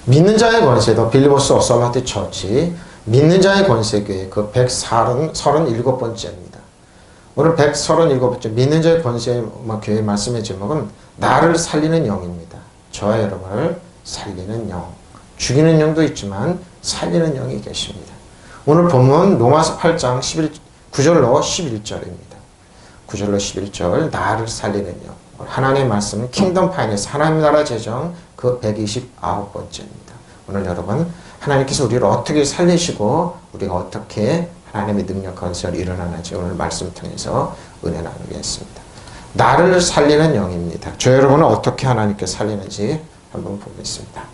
믿는 자의 권세도 빌리보스 오솔라티 처치 믿는 자의 권세교회 그 137번째입니다. 오늘 137번째 믿는 자의 권세 교회 말씀의 제목은 나를 살리는 영입니다. 저와 여러분을 살리는 영. 죽이는 영도 있지만 살리는 영이 계십니다. 오늘 본문 로마서 8장 9절로 11절입니다. 9절로 11절 나를 살리는 영. 하나님의 말씀은 킹덤 파이낸스 하나님 나라 재정 그 129번째입니다. 오늘 여러분 하나님께서 우리를 어떻게 살리시고 우리가 어떻게 하나님의 능력 건설 일어나는지 오늘 말씀 통해서 은혜 나누겠습니다. 나를 살리는 영입니다. 저 여러분은 어떻게 하나님께 살리는지 한번 보겠습니다.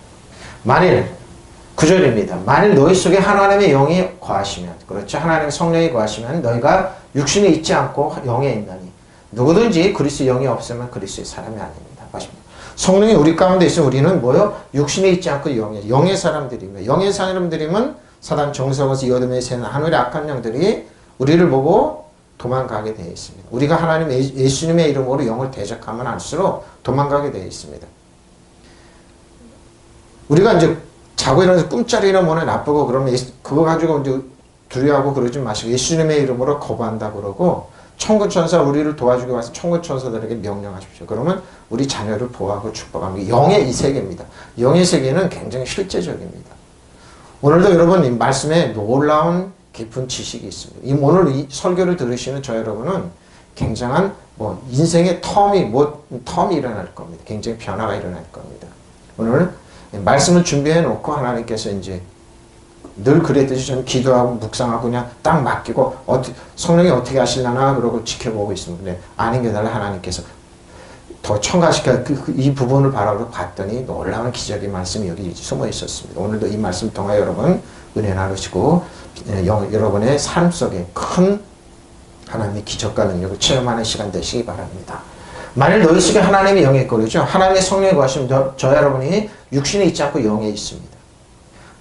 만일 9절입니다. 만일 너희 속에 하나님의 영이 거하시면 그렇죠. 하나님의 성령이 거하시면 너희가 육신에 있지 않고 영에 있나니 누구든지 그리스도의 영이 없으면 그리스도의 사람이 아닙니다. 맞습니다. 성령이 우리 가운데 있으면 우리는 뭐요? 육신에 있지 않고 영의 사람들입니다. 영의 사람들이면 사단 정석에서 이 어둠에 새는 하늘의 악한 영들이 우리를 보고 도망가게 되어 있습니다. 우리가 하나님 예수님의 이름으로 영을 대적하면 할수록 도망가게 되어 있습니다. 우리가 이제 자고 일어나서 꿈자리나 뭐나 나쁘고 그러면 그거 가지고 이제 두려워하고 그러지 마시고 예수님의 이름으로 거부한다 그러고 천군천사 우리를 도와주기 위해서 천군천사들에게 명령하십시오. 그러면 우리 자녀를 보호하고 축복합니다. 영의 이 세계입니다. 영의 세계는 굉장히 실제적입니다. 오늘도 여러분 이 말씀에 놀라운 깊은 지식이 있습니다. 오늘 이 설교를 들으시는 저 여러분은 굉장한 인생의 텀이 일어날 겁니다. 굉장히 변화가 일어날 겁니다. 오늘 말씀을 준비해 놓고 하나님께서 이제 늘 그랬듯이 저는 기도하고 묵상하고 그냥 딱 맡기고 성령이 어떻게 하시려나 그러고 지켜보고 있습니다. 근데 아닌 게 달라 하나님께서 더 첨가시켜 이 부분을 바라보고 봤더니 놀라운 기적의 말씀이 여기 숨어 있었습니다. 오늘도 이 말씀 통하여 여러분 은혜 나누시고 여러분의 삶 속에 큰 하나님의 기적과 능력을 체험하는 시간 되시기 바랍니다. 만일 너희 속에 하나님의 영이 있고 그러죠. 하나님의 성령이 거하시면 저 여러분이 육신에 있지 않고 영에 있습니다.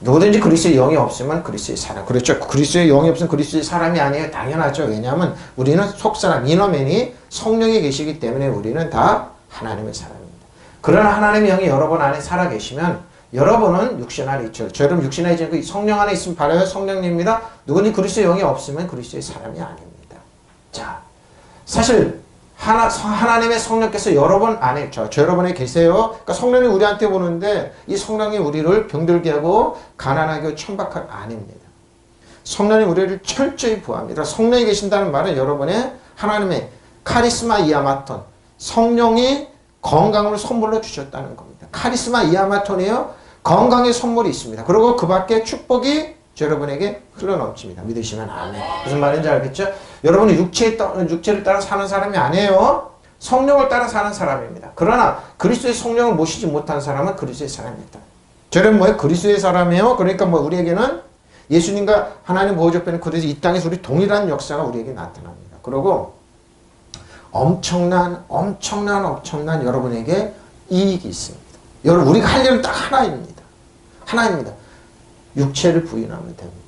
누구든지 그리스도의 영이 없으면 그리스도의 사람. 그렇죠. 그리스도의 영이 없으면 그리스도의 사람이 아니에요. 당연하죠. 왜냐하면 우리는 속사람, 이너맨이 성령이 계시기 때문에 우리는 다 하나님의 사람입니다. 그러나 하나님의 영이 여러분 안에 살아계시면 여러분은 육신 안에 있죠. 저 여러분 육신 안에 있고 성령 안에 있으면 바로 성령님입니다. 누구든지 그리스도의 영이 없으면 그리스도의 사람이 아닙니다. 자, 사실 하나님의 성령께서 여러분 안에 저 여러분에 계세요. 그러니까 성령이 우리한테 오는데 이 성령이 우리를 병들게 하고 가난하게 하고 천박하게 아닙니다. 성령이 우리를 철저히 보호합니다. 성령이 계신다는 말은 여러분의 하나님의 카리스마 이아마톤 성령이 건강을 선물로 주셨다는 겁니다. 카리스마 이아마톤이에요. 건강의 선물이 있습니다. 그리고 그 밖에 축복이 여러분에게 흘러넘칩니다. 믿으시면 아멘. 무슨 말인지 알겠죠? 여러분은 육체를 따라 사는 사람이 아니에요. 성령을 따라 사는 사람입니다. 그러나 그리스도의 성령을 모시지 못한 사람은 그리스도의 사람입니다. 저는 뭐예요? 그리스도의 사람이에요. 그러니까 우리에게는 예수님과 하나님 보호적변은 그래서 이 땅에서 우리 동일한 역사가 우리에게 나타납니다. 그리고 엄청난 여러분에게 이익이 있습니다. 여러분 우리가 할 일은 딱 하나입니다. 육체를 부인하면 됩니다.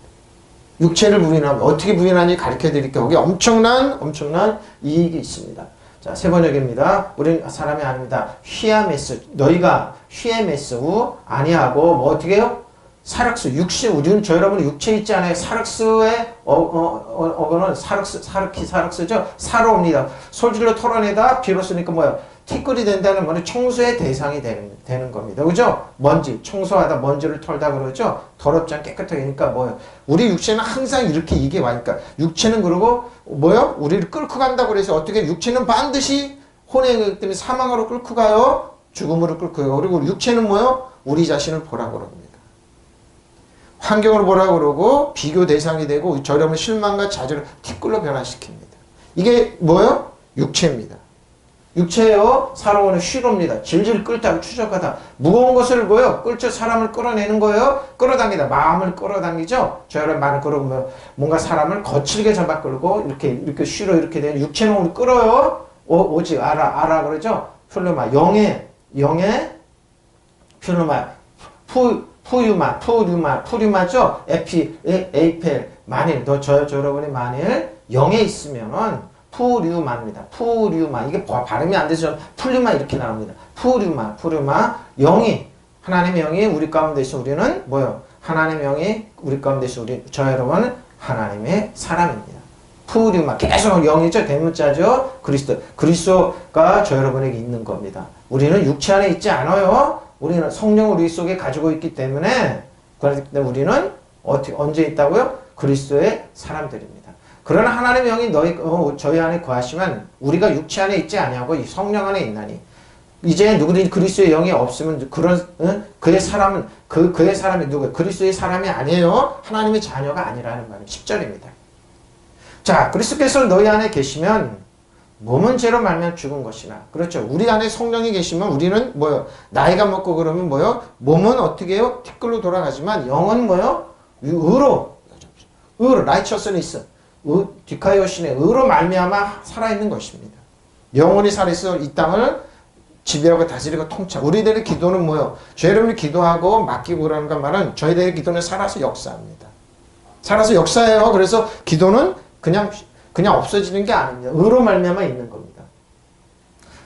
육체를 부인하면 어떻게 부인하는지 가르쳐 드릴게요. 거기에 엄청난 이익이 있습니다. 자, 세 번역입니다. 우리는 사람이 아닙니다. 휘아메스 너희가 휘에메스 아니하고 어떻게 해요? 사륵스 육신 우리는 저 여러분은 육체 있지 않아요. 사륵스의 어거는 사륵스죠. 사로옵니다. 솔질로 털어내다 비로 쓰니까 뭐예요? 티끌이 된다는 말은 청소의 대상이 되는 겁니다. 그죠? 먼지, 청소하다 먼지를 털다 그러죠? 더럽지 않게 깨끗하게 하니까 뭐예요? 우리 육체는 항상 이렇게 이게 와니까 육체는 그러고 뭐예요? 우리를 끌고 간다고 그래서 어떻게 육체는 반드시 혼행이기 때문에 사망으로 끌고 가요. 죽음으로 끌고 가요. 그리고 육체는 뭐예요? 우리 자신을 보라고 그럽니다. 환경을 보라고 그러고 비교 대상이 되고 저렴한 실망과 좌절을 티끌로 변화시킵니다. 이게 뭐예요? 육체입니다. 육체요 살아오는 쉬로입니다. 질질 끓다 추적하다 무거운 것을 뭐요 끌쳐 사람을 끌어내는 거예요. 끌어당기다 마음을 끌어당기죠. 저 여러분 말은 그러고 뭔가 사람을 거칠게 잡아 끌고 이렇게 쉬로 이렇게 되는 육체는 우리 끌어요. 오직 알아 그러죠. 필로마 영의 필로마 푸류마죠. 에이펠 만일 저 여러분이 만일 영에 있으면은 푸류마입니다. 푸류마 이게 발음이 안 돼서 풀류마 이렇게 나옵니다. 푸류마 영이 하나님의 영이 우리 가운데 있어 우리는 뭐요? 하나님의 영이 우리 가운데 있어 저 여러분은 하나님의 사람입니다. 푸리마 계속 영이죠. 대문자죠. 그리스도가 저 여러분에게 있는 겁니다. 우리는 육체 안에 있지 않아요. 우리는 성령을 우리 속에 가지고 있기 때문에 우리는 언제 있다고요? 그리스도의 사람들입니다. 그러나 하나님의 영이 저희 안에 거하시면 우리가 육체 안에 있지 아니하고 성령 안에 있나니 이제 누구든지 그리스도의 영이 없으면 그의 사람은 그의 사람이 누구예요? 그리스도의 사람이 아니에요. 하나님의 자녀가 아니라는 말은 10절입니다. 자, 그리스도께서 너희 안에 계시면 몸은 죄로 말면 죽은 것이나 그렇죠. 우리 안에 성령이 계시면 우리는 뭐요? 나이가 먹고 그러면 뭐요? 몸은 어떻게 해요? 티끌로 돌아가지만 영은 뭐요? 의로 라이처스니스 디카이오신의 의로 말미암아 살아있는 것입니다. 영원히 살아있어 이 땅을 지배하고 다스리고 통치. 우리들의 기도는 뭐요? 죄를 기도하고 맡기고 그러는 말은 저희들의 기도는 살아서 역사합니다. 살아서 역사해요. 그래서 기도는 그냥 없어지는 게 아닙니다. 의로 말미암아 있는 겁니다.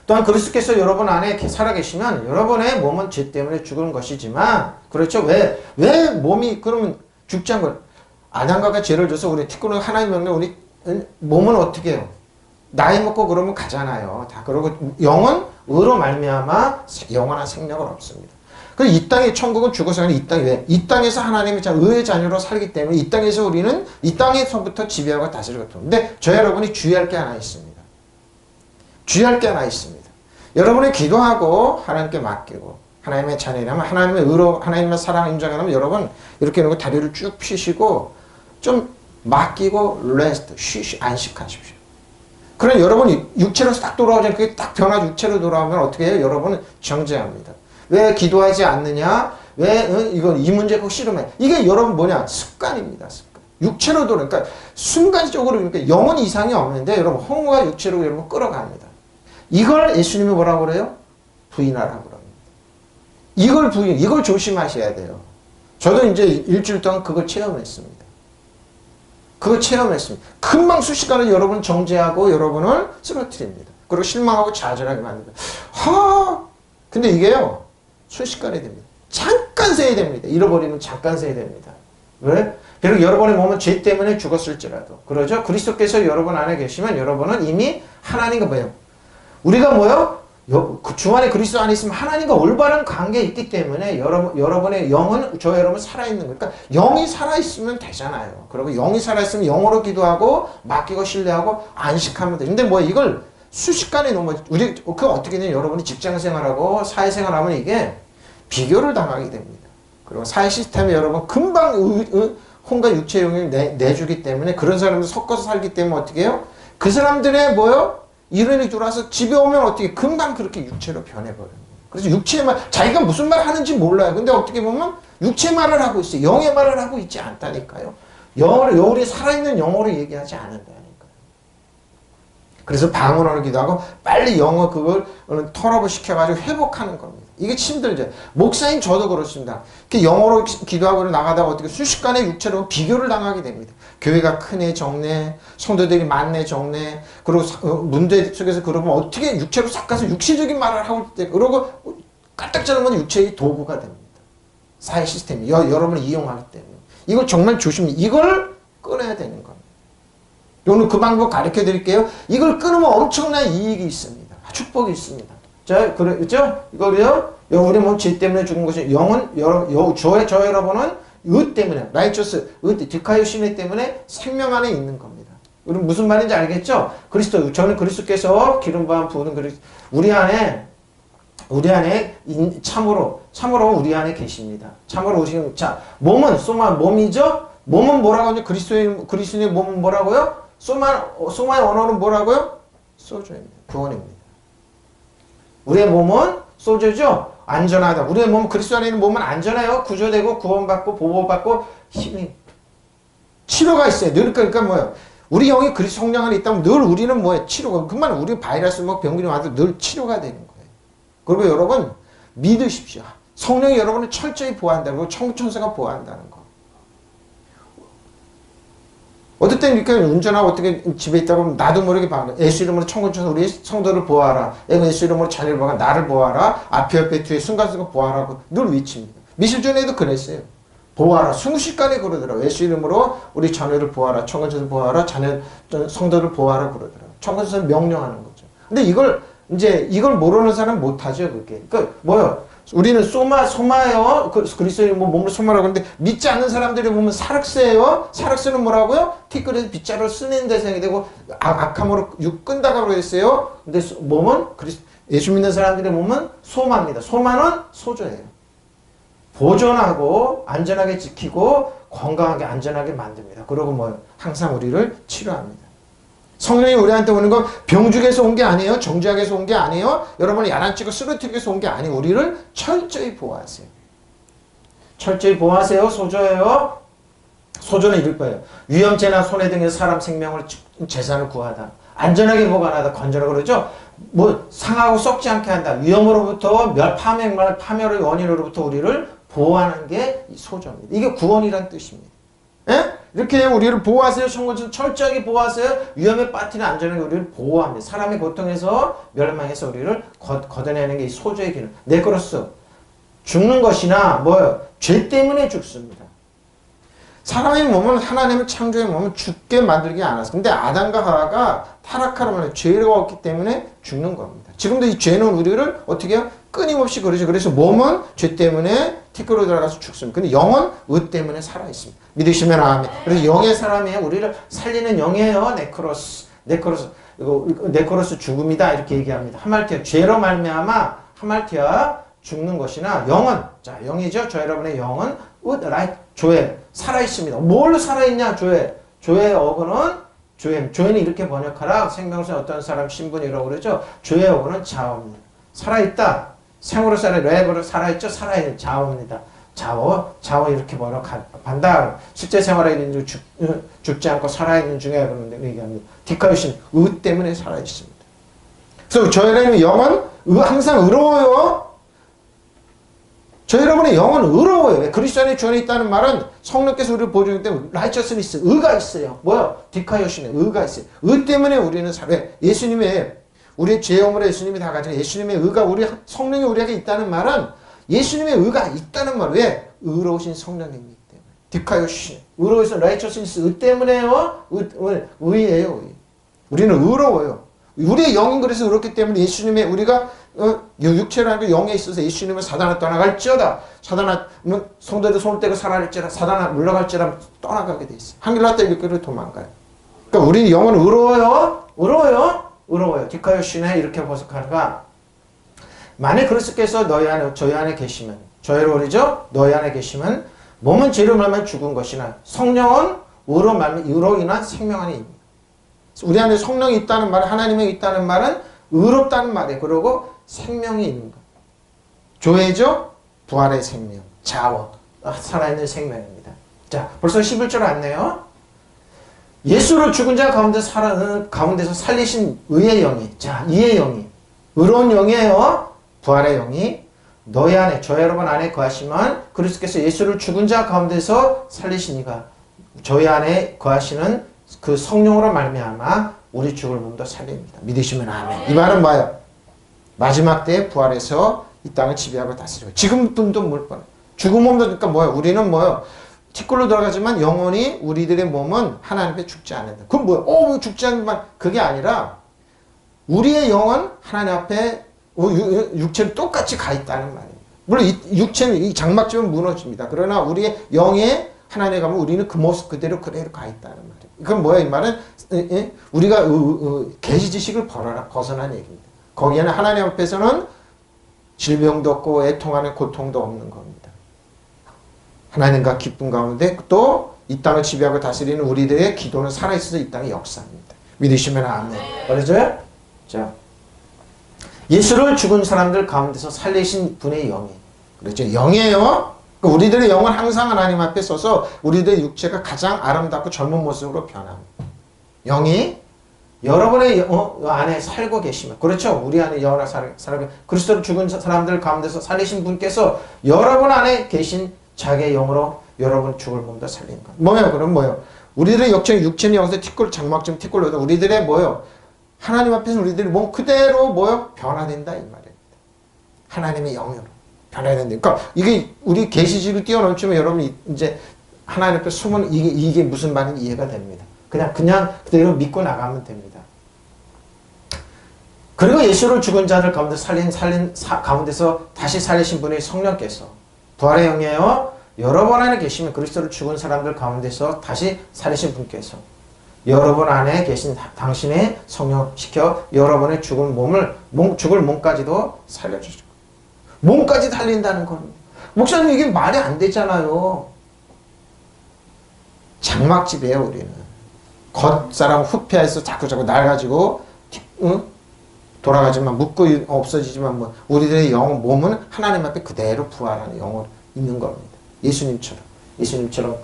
또한 그리스도께서 여러분 안에 살아계시면 여러분의 몸은 죄 때문에 죽은 것이지만 그렇죠. 왜 몸이 그러면 죽지 않고 아담과 죄를 줘서 우리 티끌은 하나님 명령 우리 몸은 어떻게 해요? 나이 먹고 그러면 가잖아요. 다 그러고 영은 의로 말미암아 영원한 생명은 없습니다. 그래서 이 땅의 천국은 죽어서 아니라 이 땅에서 하나님의 의의 자녀로 살기 때문에 이 땅에서 우리는 이 땅에서부터 지배하고 다스리고 근데 저 여러분이 주의할 게 하나 있습니다. 주의할 게 하나 있습니다. 여러분이 기도하고 하나님께 맡기고 하나님의 자녀라면 하나님의 의로 하나님의 사랑을 인정하면 여러분 이렇게 놓고 다리를 쭉 펴시고 좀 맡기고 레스트 안식하십시오. 그럼 여러분이 육체로 딱 돌아오잖아요. 그게 딱 변화 육체로 돌아오면 어떻게 해요? 여러분은 정죄합니다. 왜 기도하지 않느냐? 왜 이건 이 문제 꼭 씨름해? 이게 여러분 뭐냐? 습관입니다. 습관. 육체로 돌아. 그러니까 순간적으로 그러니까 영혼 이상이 없는데 여러분 혼과 육체로 여러분 끌어갑니다. 이걸 예수님이 뭐라고 그래요? 부인하라고 그럽니다. 이걸 조심하셔야 돼요. 저도 이제 일주일 동안 그걸 체험했습니다. 금방 순식간에 여러분을 정죄하고 여러분을 쓰러뜨립니다. 그리고 실망하고 좌절하게 만듭니다. 근데 이게요. 순식간에 됩니다. 잠깐 새야 됩니다. 잃어버리면 잠깐 새야 됩니다. 왜? 비록 여러분의 몸은 죄 때문에 죽었을지라도 그러죠? 그리스도께서 여러분 안에 계시면 여러분은 이미 하나님과 뭐예요? 우리가 뭐예요? 주 안에 그리스도 안에 있으면 하나님과 올바른 관계에 있기 때문에 여러분의 영은 저 여러분 살아있는 거예요. 그러니까 영이 살아있으면 되잖아요. 그리고 영이 살아있으면 영으로 기도하고 맡기고 신뢰하고 안식하면 돼. 근데 뭐 이걸 순식간에 그거 어떻게 되냐? 여러분이 직장생활하고 사회생활하면 이게 비교를 당하게 됩니다. 그리고 사회 시스템에 여러분 금방 혼과 육체의 영향을 내주기 때문에 그런 사람들 섞어서 살기 때문에 어떻게 해요? 그 사람들의 뭐요? 이론이 들어와서 집에 오면 어떻게 금방 그렇게 육체로 변해버려요. 그래서 육체의 말, 자기가 무슨 말 하는지 몰라요. 근데 어떻게 보면 육체 말을 하고 있어요. 영의 말을 하고 있지 않다니까요. 우리 살아있는 영어로 얘기하지 않는다니까요. 그래서 방언으로 기도하고 빨리 영어 그걸 턴업을 시켜가지고 회복하는 겁니다. 이게 힘들죠. 목사님 저도 그렇습니다. 영어로 기도하고 나가다가 어떻게 순식간에 육체로 비교를 당하게 됩니다. 교회가 크네 적네 성도들이 많네 적네 그리고 문제 속에서 그러면 어떻게 육체로 싹 가서 육체적인 말을 하고 때 그러고 깔딱지는 건 육체의 도구가 됩니다. 사회 시스템이 여러분을 이용하기 때문에 이걸 정말 조심히 이걸 끊어야 되는 겁니다. 오늘 그 방법 가르쳐 드릴게요. 이걸 끊으면 엄청난 이익이 있습니다. 축복이 있습니다. 자, 그렇죠? 이거요. 우리 몸 죄 때문에 죽은 것이 영은 저 여러분은 의 때문에 라이처스 디카이오시네 때문에 생명 안에 있는 겁니다. 우리 무슨 말인지 알겠죠? 저는 그리스도께서 기름 부은 그리스도 우리 안에 참으로 우리 안에 계십니다. 참으로 우리 몸은 몸이죠. 몸은 뭐라고 하죠? 그리스도의 몸은 뭐라고요? 소마의 언어는 뭐라고요? 소주입니다. 구원입니다. 우리의 몸은 소주죠? 안전하다. 우리의 몸, 그리스도 안에 있는 몸은 안전해요. 구조되고 구원받고 보호받고 힘이 치료가 있어요. 늘 그러니까 뭐예요? 우리 영이 그리스도 성령 안에 있다면 늘 우리는 뭐예요? 치료가. 그만 우리 바이러스 병균이 와도 늘 치료가 되는 거예요. 그리고 여러분 믿으십시오. 성령이 여러분을 철저히 보호한다는 거. 천사가 보호한다는 거. 어떨 땐 이렇게 운전하고 어떻게 집에 있다가 보면 나도 모르게 봐. 예수 이름으로 천군 쳐서 우리 성도를 보호하라. 예수 이름으로 자녀를 보호하라. 나를 보호하라. 앞에 옆에 뒤에 순간순간 보호하라고 늘 외칩니다. 미실 전에도 그랬어요. 보호하라. 순식간에 그러더라고요. 예수 이름으로 우리 자녀를 보호하라. 천군 쳐서 보호하라. 자녀 성도를 보호하라 그러더라고요. 천군 쳐서 명령하는 거죠. 근데 이걸 모르는 사람은 못하죠. 그게. 그러니까 뭐요? 우리는 소마예요. 그리스도의 몸을 소마라고 하는데 믿지 않는 사람들이 보면 사륵세예요. 사륵세는 뭐라고요? 티끌에서 빗자루를 쓰는 대상이 되고 악함으로 육 끈다고 그랬어요. 근데 몸은 예수 믿는 사람들의 몸은 소마입니다. 소마는 소조예요. 보존하고 안전하게 지키고 건강하게 안전하게 만듭니다. 그리고 뭐 항상 우리를 치료합니다. 성령이 우리한테 오는 건 병죽에서 온 게 아니에요. 정죄악에서 온 게 아니에요. 여러분을 야단치고 쓰러뜨리게서 온 게 아니에요. 우리를 철저히 보호하세요. 철저히 보호하세요. 소조예요. 소조는 이럴 거예요. 위험죄나 손해 등에서 사람 생명을 재산을 구하다. 안전하게 보관하다. 건전하고 그러죠. 뭐 상하고 썩지 않게 한다. 위험으로부터 파멸의 원인으로부터 우리를 보호하는 게 소조입니다. 이게 구원이란 뜻입니다. 예? 이렇게 우리를 보호하세요. 성공처럼 철저하게 보호하세요. 위험에 빠뜨리는 안전하게 우리를 보호합니다. 사람의 고통에서 멸망해서 우리를 걷어내는 게 이 소조의 기능. 네크로스. 죽는 것이나 뭐요? 죄 때문에 죽습니다. 사람의 몸은 하나님의 창조의 몸은 죽게 만들지 않았어요. 근데 아담과 하와가 타락하라 말해 죄가 없기 때문에 죽는 겁니다. 지금도 이 죄는 우리를 어떻게 해요? 끊임없이 그러죠. 그래서 몸은 죄 때문에 티끌로 들어가서 죽습니다. 근데 영은 의 때문에 살아있습니다. 믿으시면 아멘. 그래서 영의 사람이 우리를 살리는 영이에요. 네크로스 죽음이다 이렇게 얘기합니다. 하말티아 죄로 말미암아 하말티아 죽는 것이나 영은 자 영이죠. 저 여러분의 영은 조회 살아있습니다. 뭘로 살아있냐 조회 어근은 조회는 이렇게 번역하라. 생명선 어떤 사람 신분이라고 그러죠. 조회 어근은 자어입니다. 살아있다. 생으로 랩으로 살아있죠. 살아있는 자어입니다. 자어 이렇게 번역한다. 실제 생활에 죽지 않고 살아있는 중에 그런 얘기합니다. 디카요신 의 때문에 살아있습니다. 그래서 저 여러분의 영은 항상 의로워요. 저 여러분의 영은 의로워요. 그리스도 안에 주 안에 있다는 말은 성령께서 우리를 보여주기 때문에 라이처스니스 의가 있어요. 뭐요? 디카요신에 의가 있어요. 의 때문에 우리는 살아요. 예수님의 우리의 죄om으로 예수님이 다 가진 예수님의 의가 성령이 우리에게 있다는 말은 예수님의 의가 있다는 말. 왜? 의로우신 성령님이기 때문에. 디카요신. 의로우신 라이처스니스 의 때문에요. 의예요. 우리는 의로워요. 우리의 영은 그래서 의롭기 때문에 예수님의 우리가 육체라는 영에 있어서 예수님은 사단을 떠나갈지어다. 사단은 성도들 손을 떼고 살아날지라 사단은 물러갈지라 떠나가게 돼 있어요. 한길났다 일길로 도망가요. 그러니까 우리 영은 의로워요. 디카요신에 이렇게 보석하가 만일 그리스도께서 저희 안에 계시면 저희로 오리죠. 너희 안에 계시면 몸은 죄로 말면 죽은 것이나 성령은 의로 인한 생명 안에 있습니다. 우리 안에 성령이 있다는 말은 하나님이 있다는 말은 의롭다는 말이에요. 그리고 생명이 있는 것. 조회죠. 부활의 생명. 자원. 살아있는 생명입니다. 자, 벌써 11절 왔네요. 예수를 죽은 자 가운데서 살리신 의의 영이. 자, 이의 영이. 의로운 영이에요. 부활의 영이. 너희 안에, 저 여러분 안에 거하시면 그리스도께서 예수를 죽은 자 가운데서 살리시니가 저희 안에 거하시는 그 성령으로 말미암아 우리 죽을 몸도 살립니다. 믿으시면 아멘. 이 말은 뭐예요? 마지막 때에 부활해서 이 땅을 지배하고 다스리고 지금 분도 물 뻔해. 죽은 몸도 그러니까 뭐예요? 우리는 뭐예요? 티끌로 들어가지만 영원히 우리들의 몸은 하나님 앞에 죽지 않는다. 그럼 뭐예요? 죽지 않는 말 그게 아니라 우리의 영은 하나님 앞에 육체는 똑같이 가 있다는 말이에요. 물론 이 육체는 이 장막집은 무너집니다. 그러나 우리의 영에 하나님에 가면 우리는 그 모습 그대로 가 있다는 말이에요. 그럼 뭐야 이 말은 우리가 계시 지식을 벗어난 얘기입니다. 거기에는 하나님 앞에서는 질병도 없고 애통하는 고통도 없는 겁니다. 하나님과 기쁨 가운데 또 이 땅을 지배하고 다스리는 우리들의 기도는 살아있어서 이 땅의 역사입니다. 믿으시면 아멘. 그러죠? 자, 예수를 죽은 사람들 가운데서 살리신 분의 영이 그렇죠? 영이에요. 우리들의 영은 항상 하나님 앞에 서서 우리들의 육체가 가장 아름답고 젊은 모습으로 변합니다. 영이 여러분의 안에 살고 계시면 그렇죠? 우리 안에 영원한 살고 그리스도를 죽은 사람들 가운데서 살리신 분께서 여러분 안에 계신 자기의 영으로 여러분 죽을 몸도 살린 것. 뭐예요? 그럼 뭐예요? 우리들의 역청 육체는 영에서 티끌 장막점 티끌로도 우리들의 뭐요? 하나님 앞에서 우리들이 몸 그대로 뭐요? 변화된다 이 말입니다. 하나님의 영으로 변화된다. 그러니까 이게 우리 계시지로 뛰어넘치면 여러분 이제 하나님 앞에 숨은 이게 무슨 말인지 이해가 됩니다. 그냥 그대로 믿고 나가면 됩니다. 그리고 예수를 죽은 자들 가운데 가운데서 다시 살리신 분이 성령께서 부활의 영이에요. 여러분 안에 계시면 그리스도를 죽은 사람들 가운데서 다시 살리신 분께서 여러분 안에 계신 당신의 성령시켜 여러분의 죽을 몸까지도 살려주시고 몸까지 살린다는 겁니다. 목사님 이게 말이 안 되잖아요. 장막집이에요 우리는. 겉사람 후패해서 자꾸 날 가지고 돌아가지만 묻고 없어지지만 뭐 우리들의 몸은 하나님 앞에 그대로 부활하는 영으로 있는 겁니다. 예수님처럼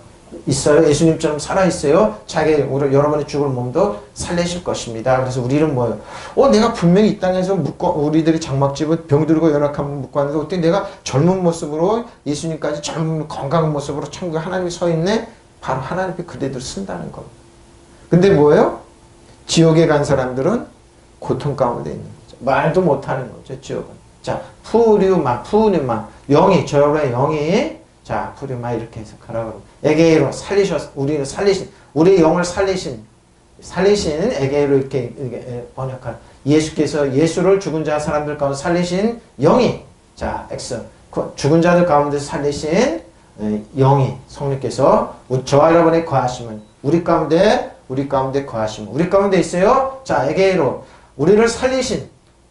있어요. 예수님처럼 살아있어요. 여러분의 죽을 몸도 살리실 것입니다. 그래서 우리는 뭐예요? 내가 분명히 이 땅에서 우리들이 장막집을 병들고 연약한 묻고 하는데 어떻게 내가 젊은 모습으로 예수님까지 젊은 건강한 모습으로 천국에 하나님이 서 있네? 바로 하나님 앞에 그대로 쓴다는 겁니다. 근데 뭐예요? 지옥에 간 사람들은 고통 가운데 있는 거죠. 말도 못하는 거죠. 지옥은. 자, 푸류마 영이 저여러분의 영이 자 푸류마 이렇게 해서 가라고 에게이로 우리의 영을 살리신 에게이로 이렇게 번역한 예수께서 예수를 죽은 자 사람들 가운데 살리신 영이 자 죽은 자들 가운데 살리신 영이 성령께서 저와 여러분의 거하심은 우리 가운데 거하심은 우리 가운데 있어요. 자 에게이로 우리를 살리신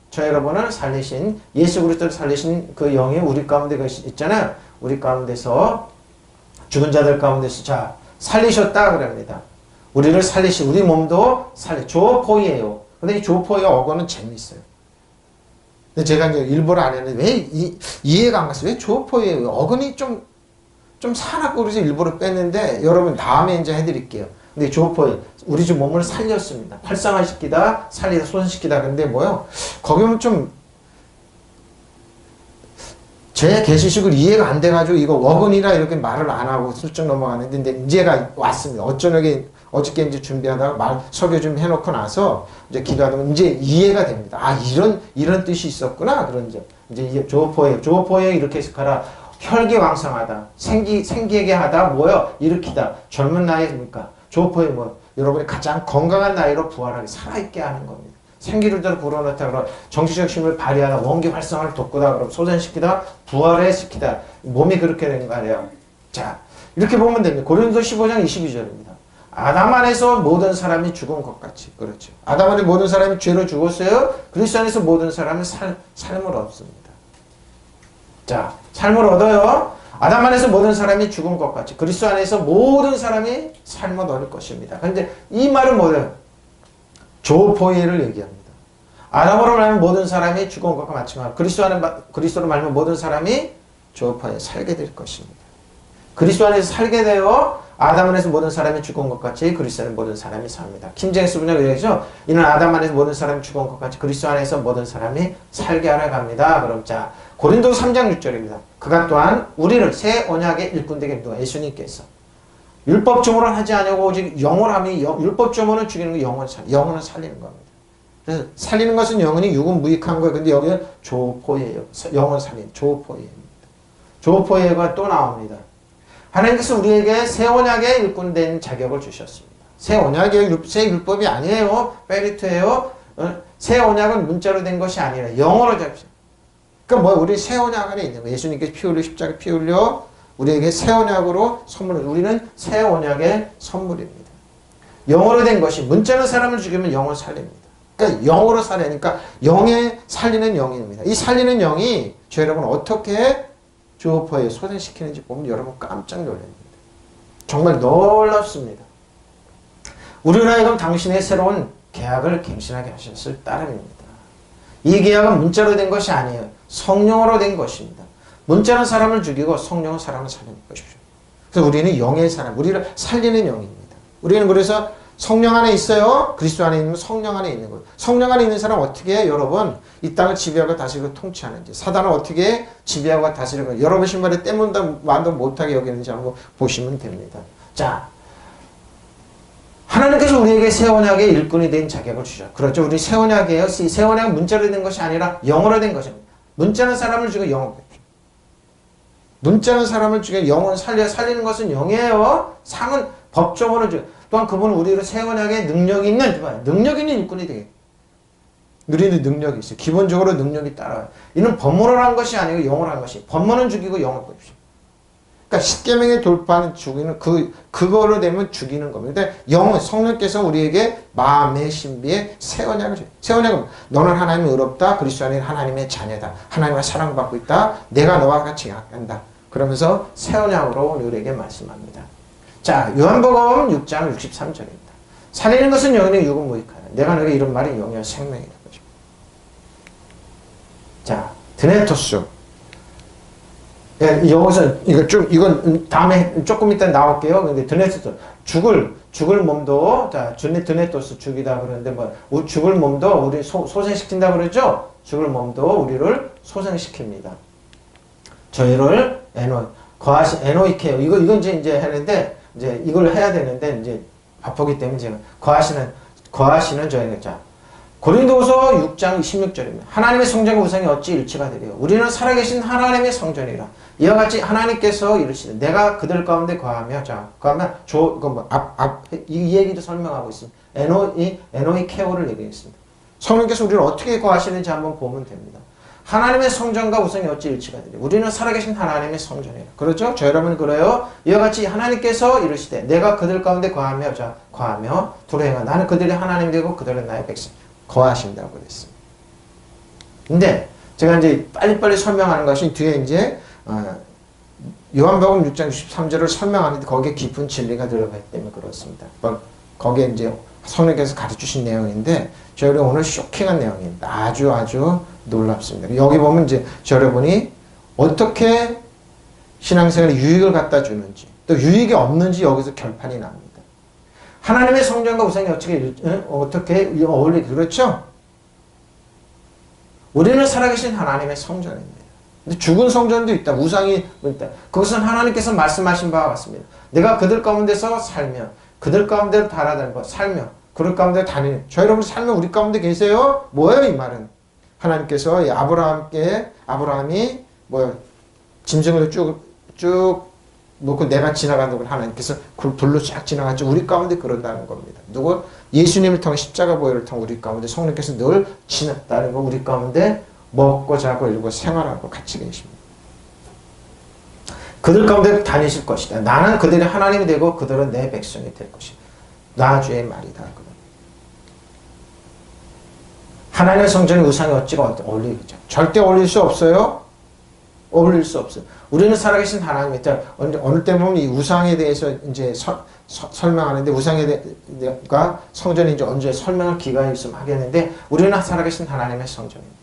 저 여러분을 살리신 예수 그리스도를 살리신 그 영이 우리 가운데 있잖아요. 우리 가운데서 죽은 자들 가운데서 자 살리셨다 그럽니다. 우리를 살리신 우리 몸도 조포이에요. 근데 이 조포의 어거는 재미있어요. 근데 제가 이제 일부러 안 했는데 왜 이해가 안 갔어요. 왜 조포이에요? 어근이 좀 사납고 그래서 일부러 뺐는데 여러분 다음에 이제 해드릴게요. 근데 조포이 우리 집 몸을 살렸습니다. 활성화시키다, 살리다, 손시키다. 근데 뭐요? 거기 보면 좀 제 계시식을 이해가 안 돼가지고 이거 워근이라 이렇게 말을 안 하고 슬쩍 넘어가는데 근데 이제가 왔습니다. 어저께 이제 준비하다가 설교 좀 해놓고 나서 이제 기도하다 보면 이제 이해가 됩니다. 아 이런 뜻이 있었구나 그런 점. 이제 조포에 이렇게 해서 가라. 혈기왕성하다, 생기게 하다, 뭐요? 일으키다. 젊은 나이에 뭡니까? 조포에 뭐 여러분이 가장 건강한 나이로 부활하게 살아있게 하는 겁니다. 생기를 불어넣다 그럼 정치적 힘을 발휘하다 원기 활성화를 돋구다 그럼 소전시키다 부활에 시키다 몸이 그렇게 되는 거 아니에요. 자 이렇게 보면 됩니다. 고린도 15장 22절입니다. 아담 안에서 모든 사람이 죽은 것 같이 그렇죠. 아담 안에 모든 사람이 죄로 죽었어요. 그리스도 안에서 모든 사람이 삶을 얻습니다. 자 삶을 얻어요. 아담 안에서 모든 사람이 죽은 것 같이 그리스도 안에서 모든 사람이 삶을 얻을 것입니다. 그런데 이 말은 뭐예요? 조포예를 얘기합니다. 아담으로 말하면 모든 사람이 죽은 것과 마찬가지로 그리스도로 말하면 모든 사람이 조포에 살게 될 것입니다. 그리스도 안에서 살게 되어 아담 안에서 모든 사람이 죽은 것 같이 그리스도 안에서 모든 사람이 삽니다. 킹제임스 번역 얘기죠. 이는 아담 안에서 모든 사람이 죽은 것 같이 그리스도 안에서 모든 사람이 살게 하려 합니다. 그럼 자 고린도 3장 6절입니다. 그가 또한 우리를 새 언약의 일꾼 되게 누가 예수님께서 율법 조문을 하지 않냐고 오직 영을 함이 율법 조문은 죽이는 거 영혼은 살리는 겁니다. 그래서 살리는 것은 영혼이 육은 무익한 거예요. 근데 여기는 조포예요. 영혼 살리는 조포예입니다. 조포예가 또 나옵니다. 하나님께서 우리에게 새 언약의 일꾼 된 자격을 주셨습니다. 새 언약의 새 율법이 아니에요. 페리트예요. 새 언약은 문자로 된 것이 아니라 영어로 잡히죠. 그러니까 뭐 우리 새 언약 안에 있는 거예요. 예수님께서 피 흘려 십자가 피 흘려 우리에게 새 언약으로 우리는 새 언약의 선물입니다. 영어로 된 것이 문자로 사람을 죽이면 영을 살립니다. 그러니까 영어로 살리니까 영에 살리는 영입니다. 이 살리는 영이 저 여러분 어떻게 조포에 소생시키는지 보면 여러분 깜짝 놀랍니다. 정말 놀랍습니다. 우리로 하여금 당신의 새로운 계약을 갱신하게 하셨을 따름입니다. 이 계약은 문자로 된 것이 아니에요. 성령으로 된 것입니다. 문자는 사람을 죽이고 성령은 사람을 살리는 것이죠. 그래서 우리는 영의 사람, 우리를 살리는 영입니다. 우리는 그래서 성령 안에 있어요. 그리스도 안에 있는 성령 안에 있는 거예요. 성령 안에 있는 사람 어떻게 여러분 이 땅을 지배하고 다스리고 통치하는지 사단을 어떻게 지배하고 다스리고 여러분 신발에 때문도 만도 못하게 여기는지 한번 보시면 됩니다. 자 하나님께서 우리에게 새 언약의 일꾼이 된 자격을 주죠. 그렇죠. 우리 새 언약이에요. 새 언약은 문자로 된 것이 아니라 영어로 된 것입니다. 문자는 사람을 죽여 영어. 문자는 사람을 죽여 영은 살리는 것은 영이에요. 상은 법적으로 죽여. 또한 그분은 우리로 새 언약의 능력이 있는 일꾼이 되게. 우리는 능력이 있어요. 기본적으로 능력이 따라와요. 이는 법문을 한 것이 아니고 영을 한 것이. 법문은 죽이고 영을 보십시오. 그러니까 십계명의 돌파는 죽이는 그거로 되면 죽이는 겁니다. 근데 영은 성령께서 우리에게 마음의 신비의 새 언약을 줘요. 새 언약은 너는 하나님의 의롭다. 그리스도 안에 하나님의 자녀다. 하나님과 사랑받고 있다. 내가 너와 같이 한다. 그러면서 새 언약으로 우리에게 말씀합니다. 자, 요한복음 6장 63절입니다. 살리는 것은 영이니 육은 무익하다. 내가 너에게 이런 말이 영이요 생명이다. 자, 드네토스. 예, 여기서 이건 다음에 조금 이따 나올게요. 근데 드네토스 죽을 몸도 자 드네토스 죽이다 그러는데 뭐 죽을 몸도 우리 소생시킨다 그러죠. 죽을 몸도 우리를 소생시킵니다. 저희를 에노이케요. 이건 이제 하는데 이제 이걸 해야 되는데 이제 바쁘기 때문에 제가 거하시는 저희가 자. 고린도후서 6장 16절입니다. 하나님의 성전과 우상이 어찌 일치가 되리요? 우리는 살아계신 하나님의 성전이라. 이와 같이 하나님께서 이르시되 내가 그들 가운데 거하며 이 얘기도 설명하고 있습니다. 에노이케오를 얘기했습니다. 성령께서 우리를 어떻게 거하시는지 한번 보면 됩니다. 하나님의 성전과 우상이 어찌 일치가 되리요? 우리는 살아계신 하나님의 성전이라. 그렇죠? 저 여러분 그래요? 이와 같이 하나님께서 이르시되 내가 그들 가운데 거하며 두루 행하. 나는 그들이 하나님 되고 그들은 나의 백성. 거하신다고 그랬습니다. 근데 제가 이제 빨리빨리 설명하는 것이 뒤에 이제 요한복음 6장 63절을 설명하는데 거기에 깊은 진리가 들어가기 때문에 그렇습니다. 거기에 이제 성령께서 가르치신 내용인데 저희는 오늘 쇼킹한 내용입니다. 아주 놀랍습니다. 여기 보면 이제 여러분이 어떻게 신앙생활에 유익을 갖다 주는지 또 유익이 없는지 여기서 결판이 납니다. 하나님의 성전과 우상이 어떻게 어울리지? 그렇죠? 우리는 살아계신 하나님의 성전입니다. 근데 죽은 성전도 있다. 우상이 있다. 그것은 하나님께서 말씀하신 바와 같습니다. 내가 그들 가운데서 살며 그들 가운데로 달아다니고 살며 그들 가운데 다니는 저 여러분 살면 우리 가운데 계세요? 뭐예요 이 말은? 하나님께서 아브라함이 짐승을 쭉 놓고 내가 지나가는 걸 하나님께서 불로 쫙 지나갔죠. 우리 가운데 그런다는 겁니다. 누구? 예수님을 통해 십자가 보혈을 통해 우리 가운데 성령께서 늘 지났다는 거 우리 가운데 먹고 자고 일고 생활하고 같이 계십니다. 그들 가운데 다니실 것이다. 나는 그들이 하나님이 되고 그들은 내 백성이 될 것이다. 나주의 말이다. 하나님의 성전에 우상이 어찌가 어울리겠죠. 절대 어울릴 수 없어요. 어울릴 수 없어요. 우리는 살아계신 하나님이 있다. 어느 때 보면 이 우상에 대해서 이제 설명하는데 우상에가 성전이 이제 언제 설명할 기간이 있으면 하겠는데 우리는 살아계신 하나님의 성전입니다.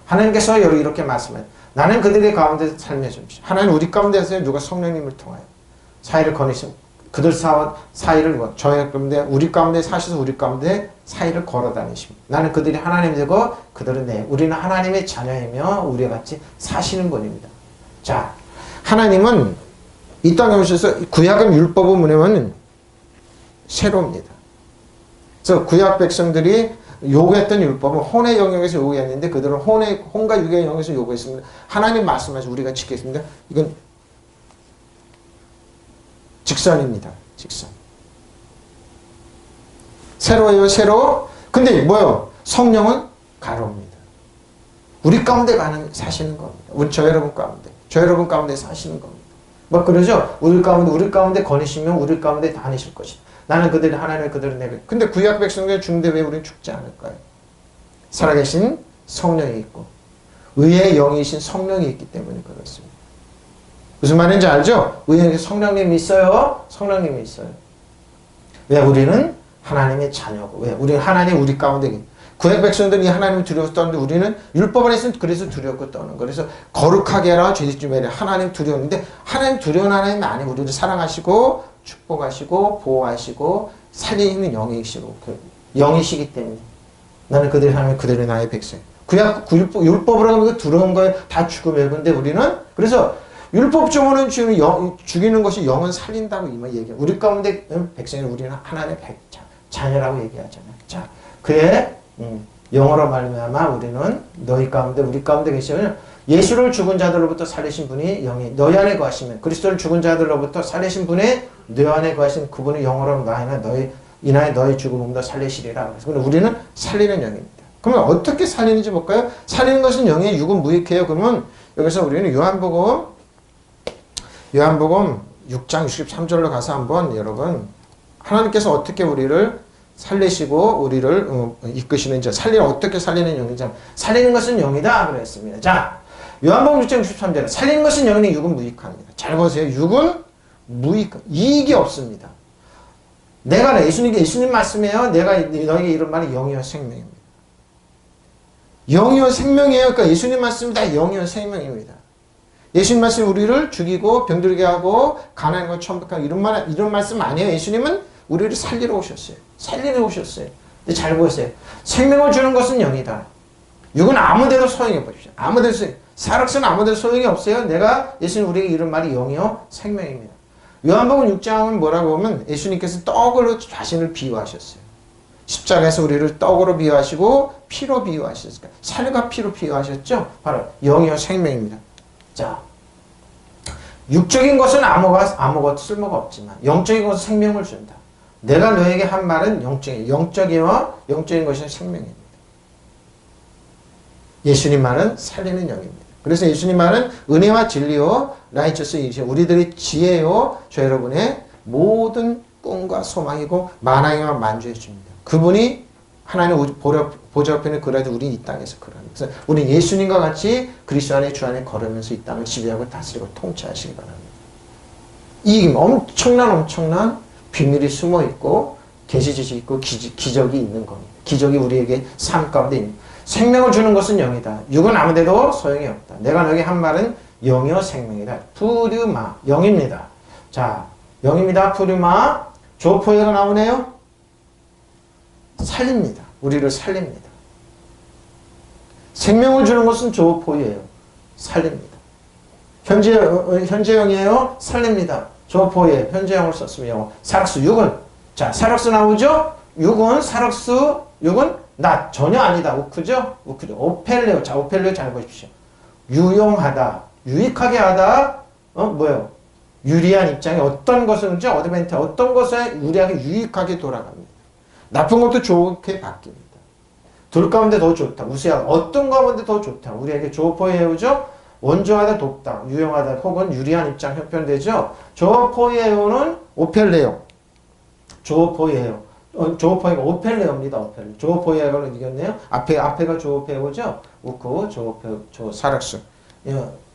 하나님께서 이렇게 말씀해요. 나는 그들의 가운데 삶에 줍시오. 하나님 우리 가운데서 누가 성령님을 통하여 사이를 거니시고 그들 사이를 저희 가운데 우리 가운데 사셔서 우리 가운데 사이를 걸어 다니십니다. 나는 그들이 하나님이 되고 그들은 우리는 하나님의 자녀이며 우리와 같이 사시는 분입니다. 자, 하나님은 이 땅에 오셔서 구약은 율법을 뭐냐면 새로입니다. 그래서 구약 백성들이 요구했던 율법은 혼의 영역에서 요구했는데 그들은 혼과 육의 영역에서 요구했습니다. 하나님 말씀하셔서 우리가 지켰습니다. 이건 직선입니다. 직선. 세로예요, 세로. 근데 뭐요? 성령은 가로입니다. 우리 가운데 사시는 겁니다. 저 여러분 가운데. 저 여러분 가운데 사시는 겁니다. 뭐 그러죠? 우리 가운데 거니시면 우리 가운데 다니실 것이다. 나는 그들이 하나님의 그들은 내게. 근데 구약 백성들 죽는데 왜 우리는 죽지 않을까요? 살아계신 성령이 있고 의의 영이신 성령이 있기 때문에 그렇습니다. 무슨 말인지 알죠? 의의 성령님이 있어요. 성령님이 있어요. 왜? 우리는 하나님의 자녀고. 왜? 우리는 하나님 우리 가운데. 구약 백성들이 하나님을 두려워서 떠는데 우리는 율법 안에서는 그래서 두렵고 떠는. 그래서 거룩하게 하라 죄짓지 말라. 하나님 두려웠는데 하나님 두려운 하나님이 아니고 우리를 사랑하시고 축복하시고 보호하시고 살리는 영이시고 영이시기 때문에 나는 그들이 하나님 그들이 나의 백성. 구약 율법으로 하는 거 두려운 거에 다 죽음이에요. 근데 우리는 그래서 율법적으로는 죽이는 것이 영은 살린다고 이만 얘기해요. 우리 가운데 백성이 우리는 하나님의 자녀라고 얘기하잖아요. 자, 그의 영어로 말미암아 우리는 너희 가운데 우리 가운데 계시면 예수를 죽은 자들로부터 살리신 분이 영이 너희 안에 거하시면 그리스도를 죽은 자들로부터 살리신 분이 너희 안에 거하신 그분의 영으로 나이나 너희 이나에 너희 죽음도 살리시리라. 그래서 우리는 살리는 영입니다. 그러면 어떻게 살리는지 볼까요? 살리는 것은 영의 육은 무익해요. 그러면 여기서 우리는 요한복음 6장 63절로 가서 한번 여러분 하나님께서 어떻게 우리를 살리시고 우리를 이끄시는지 어떻게 살리는 영인지 살리는 것은 영이다 그랬습니다. 자, 요한복음 6장 63절 살리는 것은 영이니 육은 무익합니다. 잘 보세요. 육은 이익이 없습니다. 내가 예수님 말씀이에요. 내가 너에게 이런 말이 영이요 생명입니다. 영이요 생명이에요. 그러니까 예수님 말씀이 다 영이요 생명입니다. 예수님 말씀 우리를 죽이고 병들게 하고 가난한 것 천국하고 이런 말씀 아니에요. 예수님은 우리를 살리러 오셨어요. 근데 잘 보세요. 생명을 주는 것은 영이다. 육은 아무데도 소용이 없으십시오. 사락서는 아무데도 소용이 없어요. 예수님 우리에게 이런 말이 영이요 생명입니다. 요한복음 6장은 뭐라고 하면 예수님께서 떡으로 자신을 비유하셨어요. 십자가에서 우리를 떡으로 비유하시고 피로 비유하셨으니까 살과 피로 비유하셨죠. 바로 영이요 생명입니다. 자, 육적인 것은 아무것도 쓸모가 없지만 영적인 것은 생명을 준다. 내가 너에게 한 말은 영적이와 영적인 것이 생명입니다. 예수님 말은 살리는 영입니다. 그래서 예수님 말은 은혜와 진리요 라이처스 우리들의 지혜요 저 여러분의 모든 꿈과 소망이고 만왕이와 만주해 줍니다. 그분이 하나님 보좌 옆에는 그래도 우리는 이 땅에서 그러는. 그래서 우리는 예수님과 같이 그리스도 안에 주 안에 걸으면서 이 땅을 지배하고 다스리고 통치하시기 바랍니다. 이 엄청난 비밀이 숨어 있고 계시 지식이 있고 기적이 있는 겁니다. 기적이 우리에게 삶 가운데 있는. 생명을 주는 것은 영이다. 육은 아무데도 소용이 없다. 내가 너에게 한 말은 영이요 생명이다. 푸르마 영입니다. 자, 영입니다. 푸르마 조포에가 나오네요. 살립니다. 우리를 살립니다. 생명을 주는 것은 조포예요. 살립니다. 현재형이에요. 살립니다. 조포에 현재형을 썼으면 영어. 사락수 6은 자 사락수 나오죠. 6은 사락수 6은 나 전혀 아니다. 우크죠. 오펠레오. 자 오펠레오 잘 보십시오. 유용하다. 유익하게 하다. 뭐예요? 유리한 입장에 어떤 것은지 어드벤트 어떤 것에 유리하게 유익하게 돌아갑니다. 나쁜 것도 좋게 바뀝니다. 둘 가운데 더 좋다. 우세하다. 어떤 가운데 더 좋다. 우리에게 조포에오죠. 원조하다 돕다. 유용하다. 혹은 유리한 입장 형편되죠. 조포에오는 오펠레오. 조포에오. 조포에가 오펠레오입니다. 오펠레오. 조포에오를 이겼네요. 앞에가 조포에오죠. 우크, 조포, 사락수.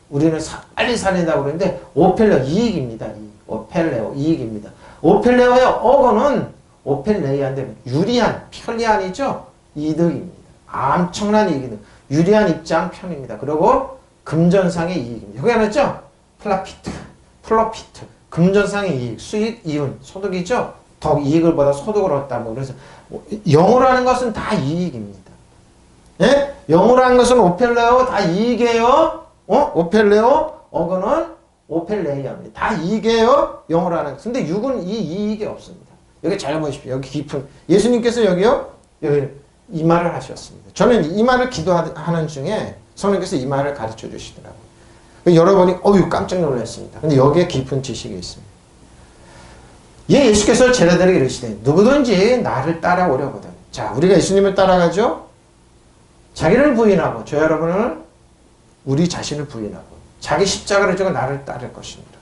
우리는 빨리 살린다고 그러는데 오펠레오 이익입니다. 오펠레오 이익입니다. 오펠레오의 어거는 오펠레이한데 유리한, 편리한이죠. 이득입니다. 엄청난 이익입니다. 유리한 입장 편입니다. 그리고 금전상의 이익입니다. 그게 알았죠? 플로피트. 금전상의 이익, 수익, 이윤, 소득이죠. 더 이익을 받아 소득을 얻다. 그래서 영으로 하는 것은 다 이익입니다. 예? 영으로 하는 것은 오펠레오 다 이익이에요. 오펠레오 어거는 오펠레이합니다. 다 이익이에요. 영으로 하는 것. 근데 육은 이 이익이 없습니다. 여기 잘 보십시오. 여기 깊은 예수님께서 여기 이 말을 하셨습니다. 저는 이 말을 기도하는 중에 성령께서 이 말을 가르쳐 주시더라고요. 여러분이 깜짝 놀랐습니다. 근데 여기에 깊은 지식이 있습니다. 예수께서 제자들에게 이르시되 누구든지 나를 따라오려거든. 자, 우리가 예수님을 따라가죠. 자기를 부인하고 저 여러분은 우리 자신을 부인하고 자기 십자가를 지고 나를 따를 것입니다.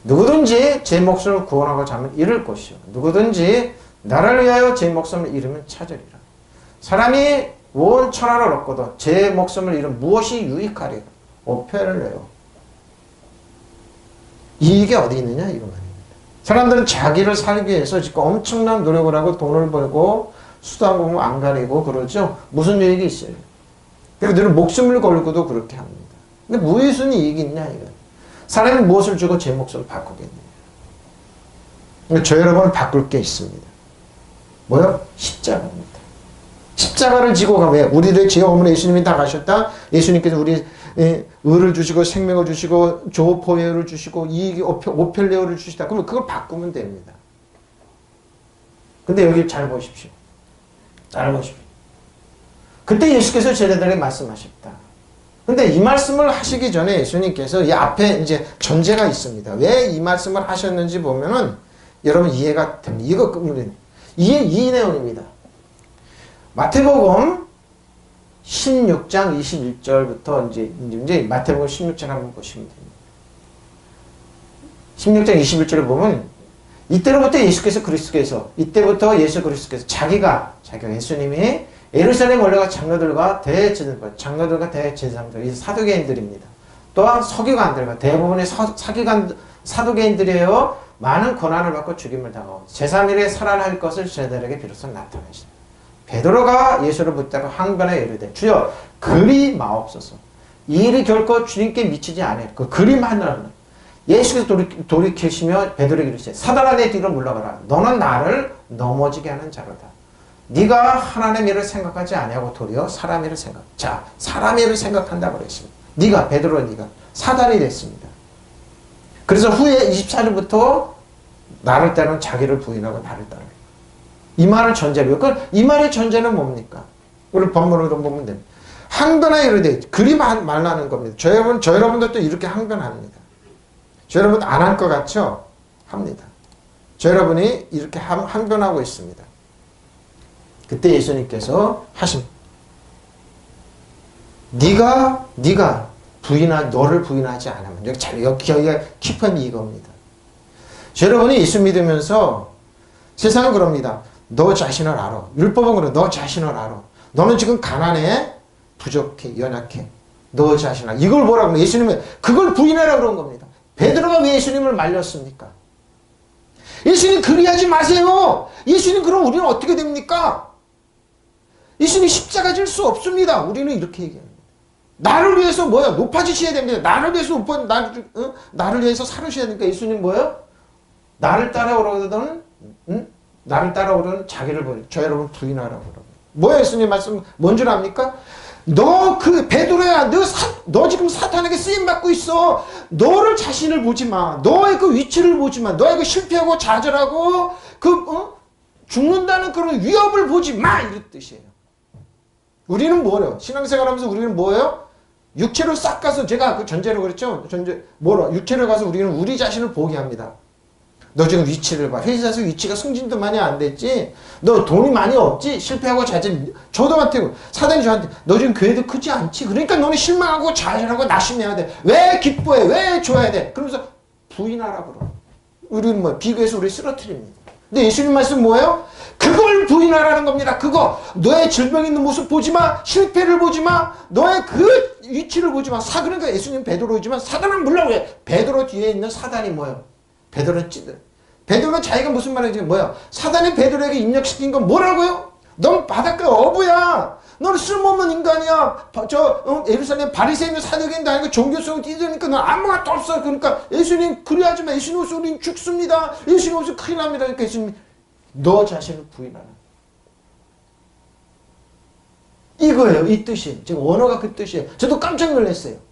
누구든지 제 목숨을 구원하고자 하면 잃을 것이요. 누구든지 나를 위하여 제 목숨을 잃으면 찾으리라. 사람이 온 천하를 얻고도 제 목숨을 잃으면 무엇이 유익하리까? 오펠레오. 이익이 어디 있느냐 이거 말입니다. 사람들은 자기를 살기 위해서 지금 엄청난 노력을 하고 돈을 벌고 수단 공부 안 가리고 그러죠. 무슨 유익이 있어요? 그리고 늘 목숨을 걸고도 그렇게 합니다. 근데 무슨 이익이 있냐 이거. 사람이 무엇을 주고 제 목숨을 바꾸겠느냐. 저 여러분을 바꿀 게 있습니다. 뭐요? 십자가입니다. 십자가를 지고 가면 우리들 죄 없는 예수님이 다 가셨다. 예수님께서 우리 의를 주시고 생명을 주시고 조포예를 주시고 이익이 오펠레오를 주시다. 그러면 그걸 바꾸면 됩니다. 근데 여기 잘 보십시오. 잘 보십시오. 그때 예수께서 제자들에게 말씀하셨다. 근데 이 말씀을 하시기 전에 예수님께서 이 앞에 이제 전제가 있습니다. 왜 이 말씀을 하셨는지 보면은 여러분 이해가 됩니다. 이 내용입니다. 마태복음 16장 21절부터 이제 마태복음 16장 한번 보시면 됩니다. 16장 21절을 보면 이때로부터 예수 그리스도께서 자기가 예수님이 예루살렘 올라가 장로들과 대제사장들, 이 사두개인들입니다. 또한 서기관들과 대부분의 사두개인들이에요. 많은 고난을 받고 죽임을 당하고 제3일에 살아날 것을 제자들에게 비로소 나타내시다. 베드로가 예수를 붙잡고 항변하여 이르되 주여 그리 마옵소서. 이 일이 결코 주님께 미치지 않을 그 그림 하나는 예수께서 돌이키시며 베드로에게 이르시되 사단아 내 뒤로 물러가라. 너는 나를 넘어지게 하는 자로다. 네가 하나님의 일을 생각하지 아니하고 도리어 사람의 일을 사람의 일을 생각한다고 그랬습니다. 네가 사단이 됐습니다. 그래서 후에 24절부터 나를 따르는 자기를 부인하고 나를 따르는 이 말을 전제로 이 말의 전제는 뭡니까? 우리 본문으로 보면 됩니다. 항변하여 이르되 그리 말하는 겁니다. 저 여러분들도 이렇게 항변합니다. 저 여러분 안 할 것 같죠? 합니다. 저 여러분이 이렇게 항변하고 있습니다. 그때 예수님께서 네가 너를 부인하지 않으면 여기가 깊은 이겁니다. 여러분이 예수 믿으면서 세상은 그럽니다. 너 자신을 알아. 율법은 그래. 너 자신을 알아. 너는 지금 가난해, 부족해, 연약해. 너 자신을 알아. 이걸 뭐라고 그래? 예수님은 그걸 부인하라고 그런 겁니다. 베드로가 왜 예수님을 말렸습니까? 예수님 그리하지 마세요. 예수님 그럼 우리는 어떻게 됩니까? 예수님 십자가 질 수 없습니다. 우리는 이렇게 얘기합니다. 나를 위해서 높아지셔야 됩니다. 나를 위해서 살으셔야 되니까 예수님 나를 따라오려거든, 나를 따라오려는 자기를 저 여러분 부인하라고 그러고. 예수님 말씀 뭔 줄 압니까? 너 베드로야, 너 지금 사탄에게 쓰임받고 있어. 너를 자신을 보지 마. 너의 그 위치를 보지 마. 너의 그 실패하고 좌절하고 죽는다는 그런 위협을 보지 마. 이런 뜻이에요. 우리는 뭐예요? 신앙생활 하면서 우리는 뭐예요? 육체로 싹 가서 제가 그 전제로 그랬죠? 육체로 가서 우리는 우리 자신을 보게 합니다. 너 지금 위치를 봐. 회사에서 위치가 승진도 많이 안 됐지? 너 돈이 많이 없지? 실패하고 좌절. 저도 같아요. 사단이 저한테 너 지금 교회도 크지 않지? 그러니까 너는 실망하고 좌절하고 낙심해야 돼. 왜 기뻐해? 왜 좋아야 돼? 그러면서 부인하라고 그러. 우리는 비교해서 우리 쓰러뜨립니다. 근데 예수님 말씀 뭐예요? 그걸 부인하라는 겁니다. 그거 너의 질병 있는 모습 보지 마. 실패를 보지 마. 너의 그 위치를 보지 마. 그러니까 예수님 베드로이지만 사단은 몰라고 해. 베드로 뒤에 있는 사단이 뭐예요? 베드로는 자기가 무슨 말인지 사단이 베드로에게 입력시킨 건 뭐라고요? 넌 바닷가 어부야. 넌 쓸모없는 인간이야. 예루살렘 바리새인도 사도인도 아니고 종교성을 띠드니까 넌 아무것도 없어. 그러니까 예수님 그리하지 마. 예수님 없으면 우리는 죽습니다. 예수님 없으면 큰일 납니다. 그러니까 예수님 너 자신을 부인하라. 이거예요. 이 뜻이. 지금 원어가 그 뜻이에요. 저도 깜짝 놀랐어요.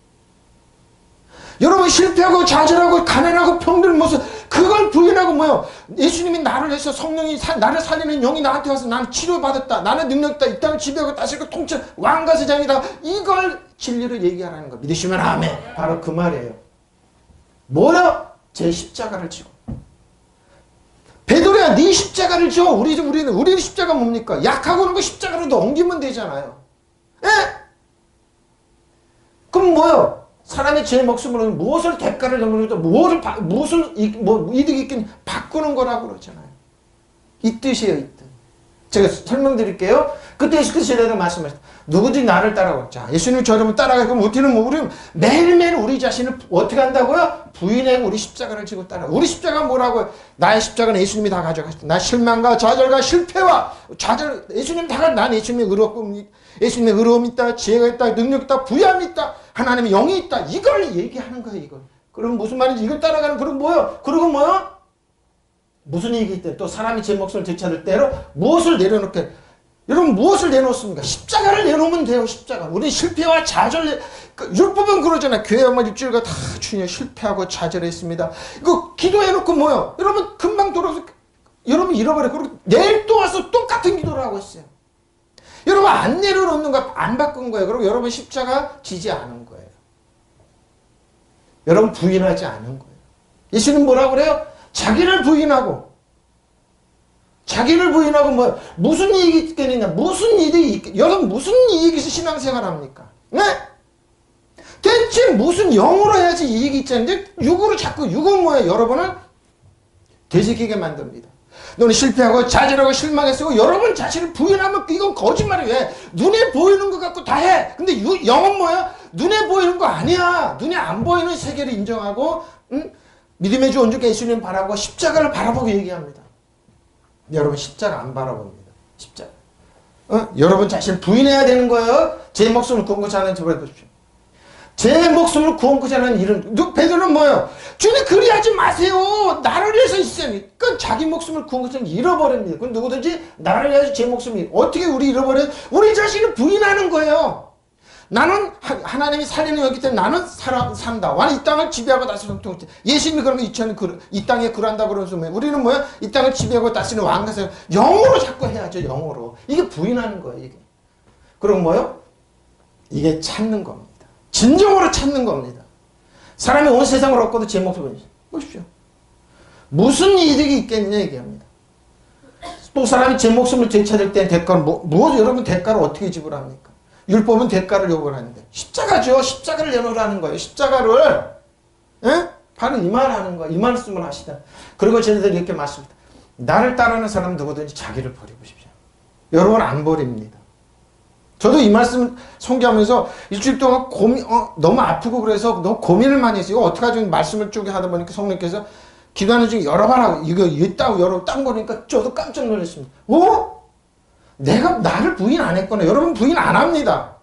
여러분 실패하고 좌절하고 가난하고 병든 모습 그걸 부인하고 예수님이 나를 해서 성령이 나를 살리는 영이 나한테 와서 나는 치료받았다. 나는 능력있다. 이 땅을 지배하고 다스리고 통치 왕가세장이다. 이걸 진리를 얘기하라는 거 믿으시면 아멘. 바로 그 말이에요. 제 십자가를 지고. 베드로야 네 십자가를 져. 우리는 십자가 뭡니까? 약하고 그런 거 십자가로 넘기면 되잖아요. 예? 그럼 사람의 제 목숨으로 무엇을 대가를 정하는 무엇을 이득이 있긴 바꾸는 거라고 그러잖아요. 이 뜻이에요, 이 뜻. 제가 설명드릴게요. 그때 예수께서 제자들 말씀하셨다. 누구든지 나를 따라오고. 자, 예수님 저러면 따라가고 우리는 매일매일 우리 자신을 어떻게 한다고요? 부인하고 우리 십자가를 지고 따라가. 우리 십자가는 뭐라고요? 나의 십자가는 예수님이 다 가져가셨다. 나 실망과 좌절과 실패와 좌절 예수님 다 난 예수님의 의로움이 있다. 지혜가 있다. 능력이 있다. 부여함이 있다. 하나님의 영이 있다. 이걸 얘기하는 거예요, 이걸. 그럼 무슨 말인지 이걸 따라가는 그럼 그리고 무슨 얘기 있대? 또 사람이 제 목숨을 되찾을 때로 무엇을 내려놓게 여러분 무엇을 내놓습니까? 십자가를 내놓으면 돼요. 십자가. 우리 실패와 좌절, 율법은 그러잖아요. 교회 오면 일주일간 다 주님 실패하고 좌절했습니다. 이거 기도해놓고 뭐요? 여러분 금방 돌아서 여러분 잃어버려. 그리고 내일 또 와서 똑같은 기도를 하고 있어요. 여러분 안 내려놓는 거, 안 바꾼 거예요. 그리고 여러분 십자가 지지 않은 거예요. 여러분 부인하지 않은 거예요. 예수님 뭐라고 그래요? 자기를 부인하고 뭐 무슨 이익이 있겠느냐? 무슨 이익이 여러분 무슨 이익이 있어 신앙생활 합니까? 네? 대체 무슨 영으로 해야지 이익이 있잖아요. 육으로 자꾸 육은 뭐예요? 여러분을 되새기게 만듭니다. 너는 실패하고 좌절하고 실망했고 여러분 자신을 부인하면 이건 거짓말이에요. 왜? 눈에 보이는 것 갖고 다 해. 근데 영은 뭐야? 눈에 보이는 거 아니야. 눈에 안 보이는 세계를 인정하고 믿음의 주 온전히 예수님 바라보고 십자가를 바라보고 얘기합니다. 여러분 십자가 안 바라봅니다. 십자가. 여러분 자신을 부인해야 되는 거예요. 제 목숨을 구원고자 하는 저를 보십시오. 제 목숨을 구원고자 하는 일은 베드로는 뭐예요? 주님 그리하지 마세요. 나를 위해서 있어요. 그러니까 자기 목숨을 구원고자 하는 잃어버립니다. 그럼 누구든지 나를 위해서 제 목숨이 어떻게 우리 잃어버려요? 우리 자신을 부인하는 거예요. 나는 하나님이 살리는 여기 때문에 나는 산다. 와는 이 땅을 지배하고 다스리는 통치. 예수님이 그러면 이 땅에 굴한다 그러면서 우리는 뭐야? 이 땅을 지배하고 다스리는 왕가서 영으로 자꾸 해야죠. 영으로. 이게 부인하는 거예요. 이게. 그럼 뭐요? 이게 찾는 겁니다. 진정으로 찾는 겁니다. 사람이 온 세상을 얻고도 제 목숨을 보십시오. 무슨 이득이 있겠느냐 얘기합니다. 또 사람이 제 목숨을 되찾을 때 대가를 여러분 대가를 어떻게 지불합니까? 율법은 대가를 요구하는데 십자가죠. 십자가를 내놓으라는 거예요. 십자가를 바로 이 말 하는 거예요. 이 말씀을 하시다. 그리고 저희들이 이렇게 말씀합니다. 나를 따르는 사람은 누구든지 자기를 버려보십시오. 여러분 안 버립니다. 저도 이 말씀 성경하면서 일주일 동안 너무 아프고 그래서 너무 고민을 많이 했어요. 이거 어떡하지? 말씀을 쭉 하다 보니까 성령께서 기도하는 중에 여러 번 하고 이거 있다고 여러 번 딱 보니까 저도 깜짝 놀랐습니다. 내가 나를 부인 안 했거나 여러분 부인 안 합니다.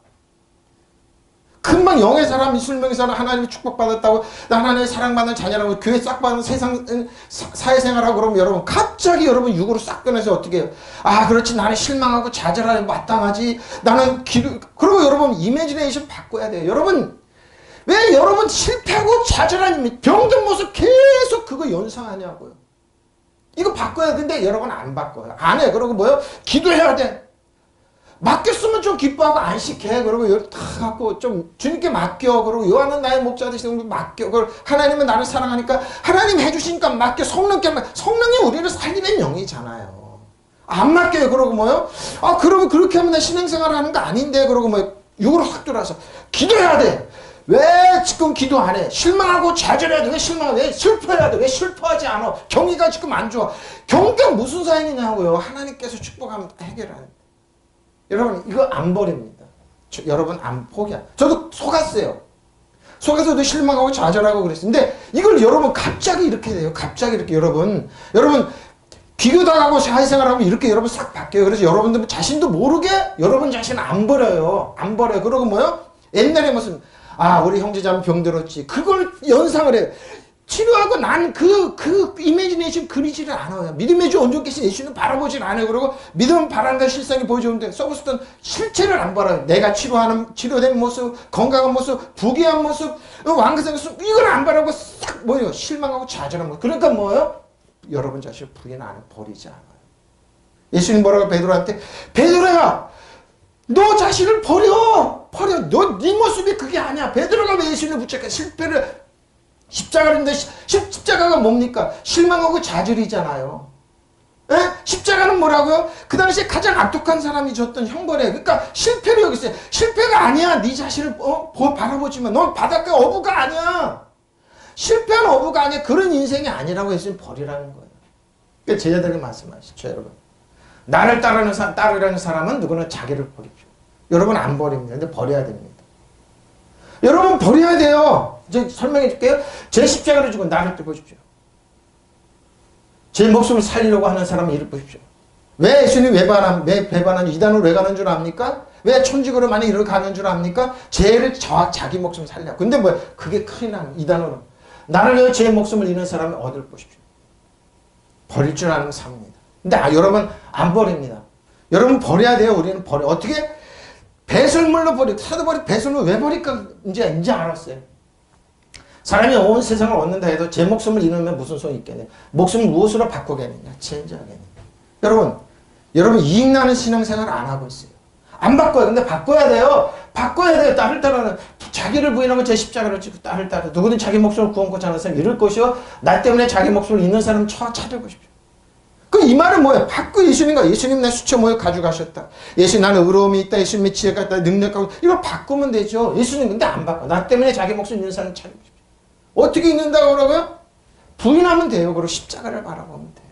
금방 영의 사람, 이술명의 사람 하나님의 축복받았다고 하나님의 사랑받는 자녀라고 교회 싹 받는 세상 사회생활하고 그러면 여러분 갑자기 여러분 육으로 싹 변해서 어떻게 해요? 아 그렇지 나는 실망하고 좌절하고 마땅하지 나는 그리고 여러분 이미지네이션 바꿔야 돼요. 여러분 왜 여러분 실패하고 좌절하니 병든 모습 계속 그거 연상하냐고요. 이거 바꿔야 되는데 여러분 안 바꿔요. 안 해. 그러고 뭐요? 기도해야 돼. 맡겼으면 좀 기뻐하고 안식해. 그러고 다 갖고 좀 주님께 맡겨. 그러고 요한은 나의 목자 되시는 맡겨. 그리고 하나님은 나를 사랑하니까 하나님 해주시니까 맡겨. 성령이 우리를 살리는 영이잖아요. 안 맡겨요. 그러고 뭐요? 그러면 그렇게 하면 나 신앙생활 하는 거 아닌데. 그러고 뭐 육으로 확 들어와서 기도해야 돼. 왜 지금 기도 안 해? 실망하고 좌절해야 돼. 왜 실망해? 왜 슬퍼해야 돼? 왜 슬퍼하지 않아? 경기가 지금 안 좋아. 경기가 무슨 사연이냐고요. 하나님께서 축복하면 해결하는. 여러분 이거 안 버립니다. 여러분 안 포기해. 저도 속았어요. 속아서도 실망하고 좌절하고 그랬어요. 근데 이걸 여러분 갑자기 이렇게 돼요. 갑자기 이렇게 여러분 비교당하고 사회생활하고 이렇게 여러분 싹 바뀌어요. 그래서 여러분들 자신도 모르게 여러분 자신을 안 버려요. 안 버려요. 그러고 뭐요? 옛날에 무슨 우리 형제자매 병들었지. 그걸 연상을 해요. 치료하고 난 그 이미지네이션 그리지를 않아요. 믿음의 주 온전히 계신 예수는 바라보질 않아요. 그리고 믿음은 바람과 실상이 보여주는데 서브스턴 실체를 안 바라요. 내가 치료된 모습, 건강한 모습, 부귀한 모습, 왕가상 모습 이걸 안 바라고 싹 뭐예요? 실망하고 좌절한 모습. 그러니까 뭐예요? 여러분 자신을 부인 안 버리지 않아요. 예수님 뭐라고 베드로한테 베드로야 너 자신을 버려. 네 모습이 그게 아니야. 베드로가 왜 예수님을 붙잡게 실패를 십자가를 했는데 십자가가 뭡니까? 실망하고 좌절이잖아요. 에? 십자가는 뭐라고요? 그 당시에 가장 악독한 사람이 줬던 형벌이에요. 그러니까 실패를 여기 있어요. 실패가 아니야. 네 자신을 바라보지만 넌 바닷가 어부가 아니야. 실패한 어부가 아니야. 그런 인생이 아니라고 예수님 버리라는 거예요. 그러니까 제자들에게 말씀하시죠. 여러분. 나를 따르려는 사람은 누구나 자기를 버리죠. 여러분 안 버립니다. 근데 버려야 됩니다. 여러분 버려야 돼요. 이제 설명해 줄게요. 제 십자가를 주고 나를 보십시오. 제 목숨을 살리려고 하는 사람은 이를 보십시오. 왜 예수님 왜 배반한 이단으로 왜 가는 줄 압니까? 왜 천직으로 많이 이를 가는 줄 압니까? 죄를 자기 목숨 살려. 근데 뭐야? 그게 큰일 나는 이단으로. 나를 위해 제 목숨을 잃는 사람은 어디를 보십시오. 버릴 줄 아는 삶입니다. 근데 여러분 안 버립니다. 여러분 버려야 돼요. 우리는 버려. 어떻게? 배설물로 버려. 사도 바울이 배설물 왜 버릴까 이제 알았어요. 사람이 온 세상을 얻는다 해도 제 목숨을 잃으면 무슨 소용이 있겠냐. 목숨을 무엇으로 바꾸겠느냐. 젠지하겠냐. 여러분 이익나는 신앙생활 안 하고 있어요. 안 바꿔요. 근데 바꿔야 돼요. 바꿔야 돼요. 나를 따라는 자기를 부인하고 제 십자가를 지고 나를 따라. 누구든 자기 목숨을 구원받지 않은 사람 잃을 것이요. 나 때문에 자기 목숨을 잃는 사람 찾을 것이죠. 그 이 말은 뭐예요? 바꾸 예수님과 예수님 내 수초 모여 가져가셨다. 예수님 나는 의로움이 있다. 예수님의 지혜가 있다. 능력하고 이걸 바꾸면 되죠. 예수님 근데 안 바꿔. 나 때문에 자기 목숨 잃는 사람 찾을 것이죠. 어떻게 잊는다고 그러고요? 부인하면 돼요. 그리고 십자가를 바라보면 돼요.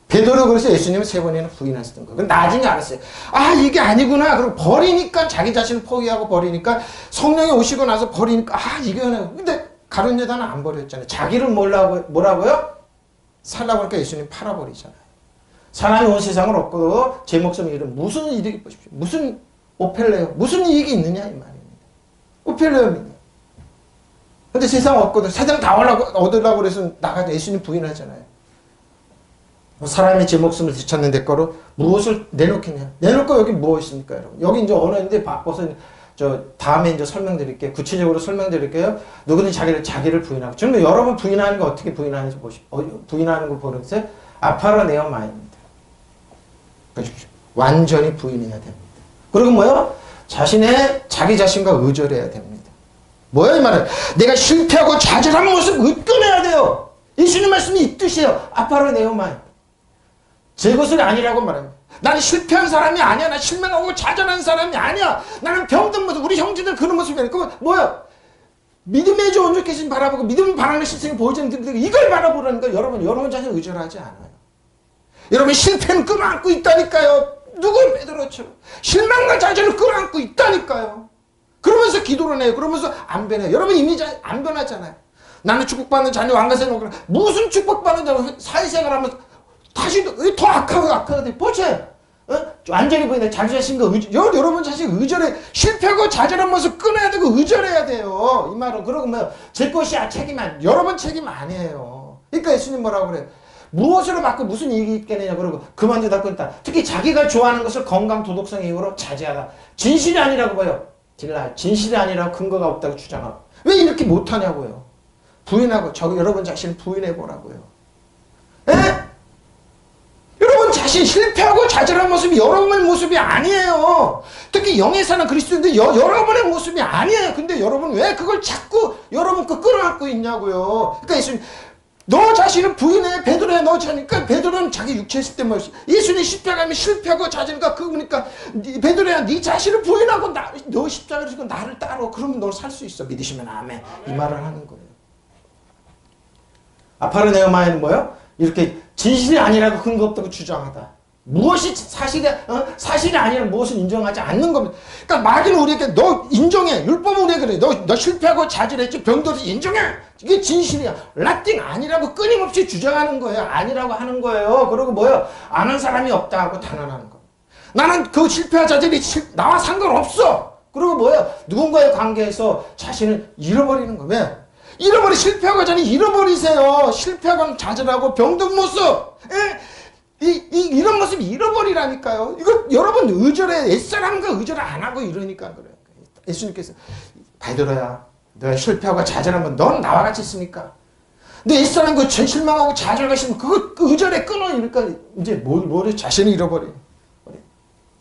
베드로 그래서 예수님을 3번이나 부인하셨던 거예요. 나중에 알았어요. 아 이게 아니구나. 그리고 버리니까 자기 자신을 포기하고 버리니까 성령이 오시고 나서 버리니까 아 이거는 근데 가룟 유다는 안 버렸잖아요. 자기를 뭐라고요? 살라고 하니까 예수님 팔아버리잖아요. 사람이 온 세상을 얻고 제 목숨을 잃으면 무슨 이득이 보십시오. 무슨 오펠레요. 무슨 이익이 있느냐 이 말입니다. 오펠레요입니다. 근데 세상 얻거든. 세상 다 얻으려고 그래서 나가서 예수님 부인하잖아요. 사람이 제 목숨을 되찾는 데 거로 무엇을 내놓겠냐. 내놓을 거 여기 무엇입니까 여러분. 여기 이제 언어인데 바꿔서 다음에 이제 설명드릴게요. 구체적으로 설명드릴게요. 누구든 자기를 부인하고. 지금 여러분 부인하는 거 어떻게 부인하는지 부인하는 걸 보는데 아파라네오마입니다. 보십시오. 완전히 부인해야 됩니다. 그리고 뭐요? 자기 자신과 의절해야 됩니다. 뭐야 이 말은? 내가 실패하고 좌절한 모습 끊어야 돼요. 예수님 말씀이 이 뜻이에요. 아파라네오마이. 제 것이 아니라고 말합니다. 나는 실패한 사람이 아니야. 나 실망하고 좌절한 사람이 아니야. 나는 병든 모습. 우리 형제들 그런 모습이 아니야. 그러면 뭐야? 믿음의 주 온전케 바라보고 믿음 바라는 실생이 보이지 않는데 이걸 바라보라는 거 여러분 자신 의존하지 않아요. 여러분 실패는 끌어안고 있다니까요. 누구의 베드로처럼 실망과 좌절을 끌어안고 있다니까요. 그러면서 기도를 해요. 그러면서 안 변해요. 여러분 이미 안 변하잖아요. 나는 축복받는 자녀 왕가세 놓고 무슨 축복받는 자녀 사회생활하면서 다시 더 악화가 돼. 보세요. 완전히 보이네. 자기 자신과 여러분 자신 의절해. 실패하고 좌절한 모습 끊어야 되고 의절해야 돼요. 이 말은. 그러고 뭐 제 것이야 책임 여러분 책임 아니에요. 그러니까 예수님 뭐라고 그래요? 무엇으로 받고 무슨 이익이 있겠느냐. 그러고 그만두다 끊다. 특히 자기가 좋아하는 것을 건강 도덕성의 이유로 자제하다. 진실이 아니라고 봐요. 진실이 아니라고 근거가 없다고 주장하고. 왜 이렇게 못하냐고요. 부인하고 여러분 자신을 부인해보라고요. 에? 여러분 자신 실패하고 좌절한 모습이 여러분의 모습이 아니에요. 특히 영에 사는 그리스도인데 여러분의 모습이 아니에요. 근데 여러분 왜 그걸 자꾸 여러분 끌어안고 있냐고요. 그러니까 예수님 너 자신을 부인해. 베드로야 너 자니까 베드로는 자기 육체 있을 때 예수님 십자가면 실패하고 좌절니까 그러니까 베드로야 네 자신을 부인하고 너 십자가를 지고 나를 따라. 그러면 너 살 수 있어. 믿으시면 아멘. 이 말을 하는 거예요. 아파르네오마에는 뭐예요? 이렇게 진실이 아니라고 근거 없다고 주장하다. 무엇이 사실이 아니라 무엇을 인정하지 않는 겁니다. 그러니까 마귀는 우리에게 너 인정해. 율법은 우리에게 그래. 너 실패하고 좌절했지. 병들었지. 인정해. 이게 진실이야. 라띵 아니라고 끊임없이 주장하는 거예요. 아니라고 하는 거예요. 그리고 뭐예요? 아는 사람이 없다 하고 단언하는 거. 나는 그 실패와 좌절이 나와 상관없어. 그리고 뭐예요? 누군가의 관계에서 자신을 잃어버리는 거. 왜? 실패하고 자니 잃어버리세요. 실패하고 좌절하고 병든 모습. 이런 모습 잃어버리라니까요. 이거 여러분 의절해. 옛사람과 의절을 안 하고 이러니까 그래요. 예수님께서 베드로야 너 실패하고 좌절하면 넌 나와 같이 있으니까. 근데 옛사람과 실망하고 좌절하고 있으면 그거 의절에 끊어. 이러니까 이제 뭐를 자신을 잃어버려.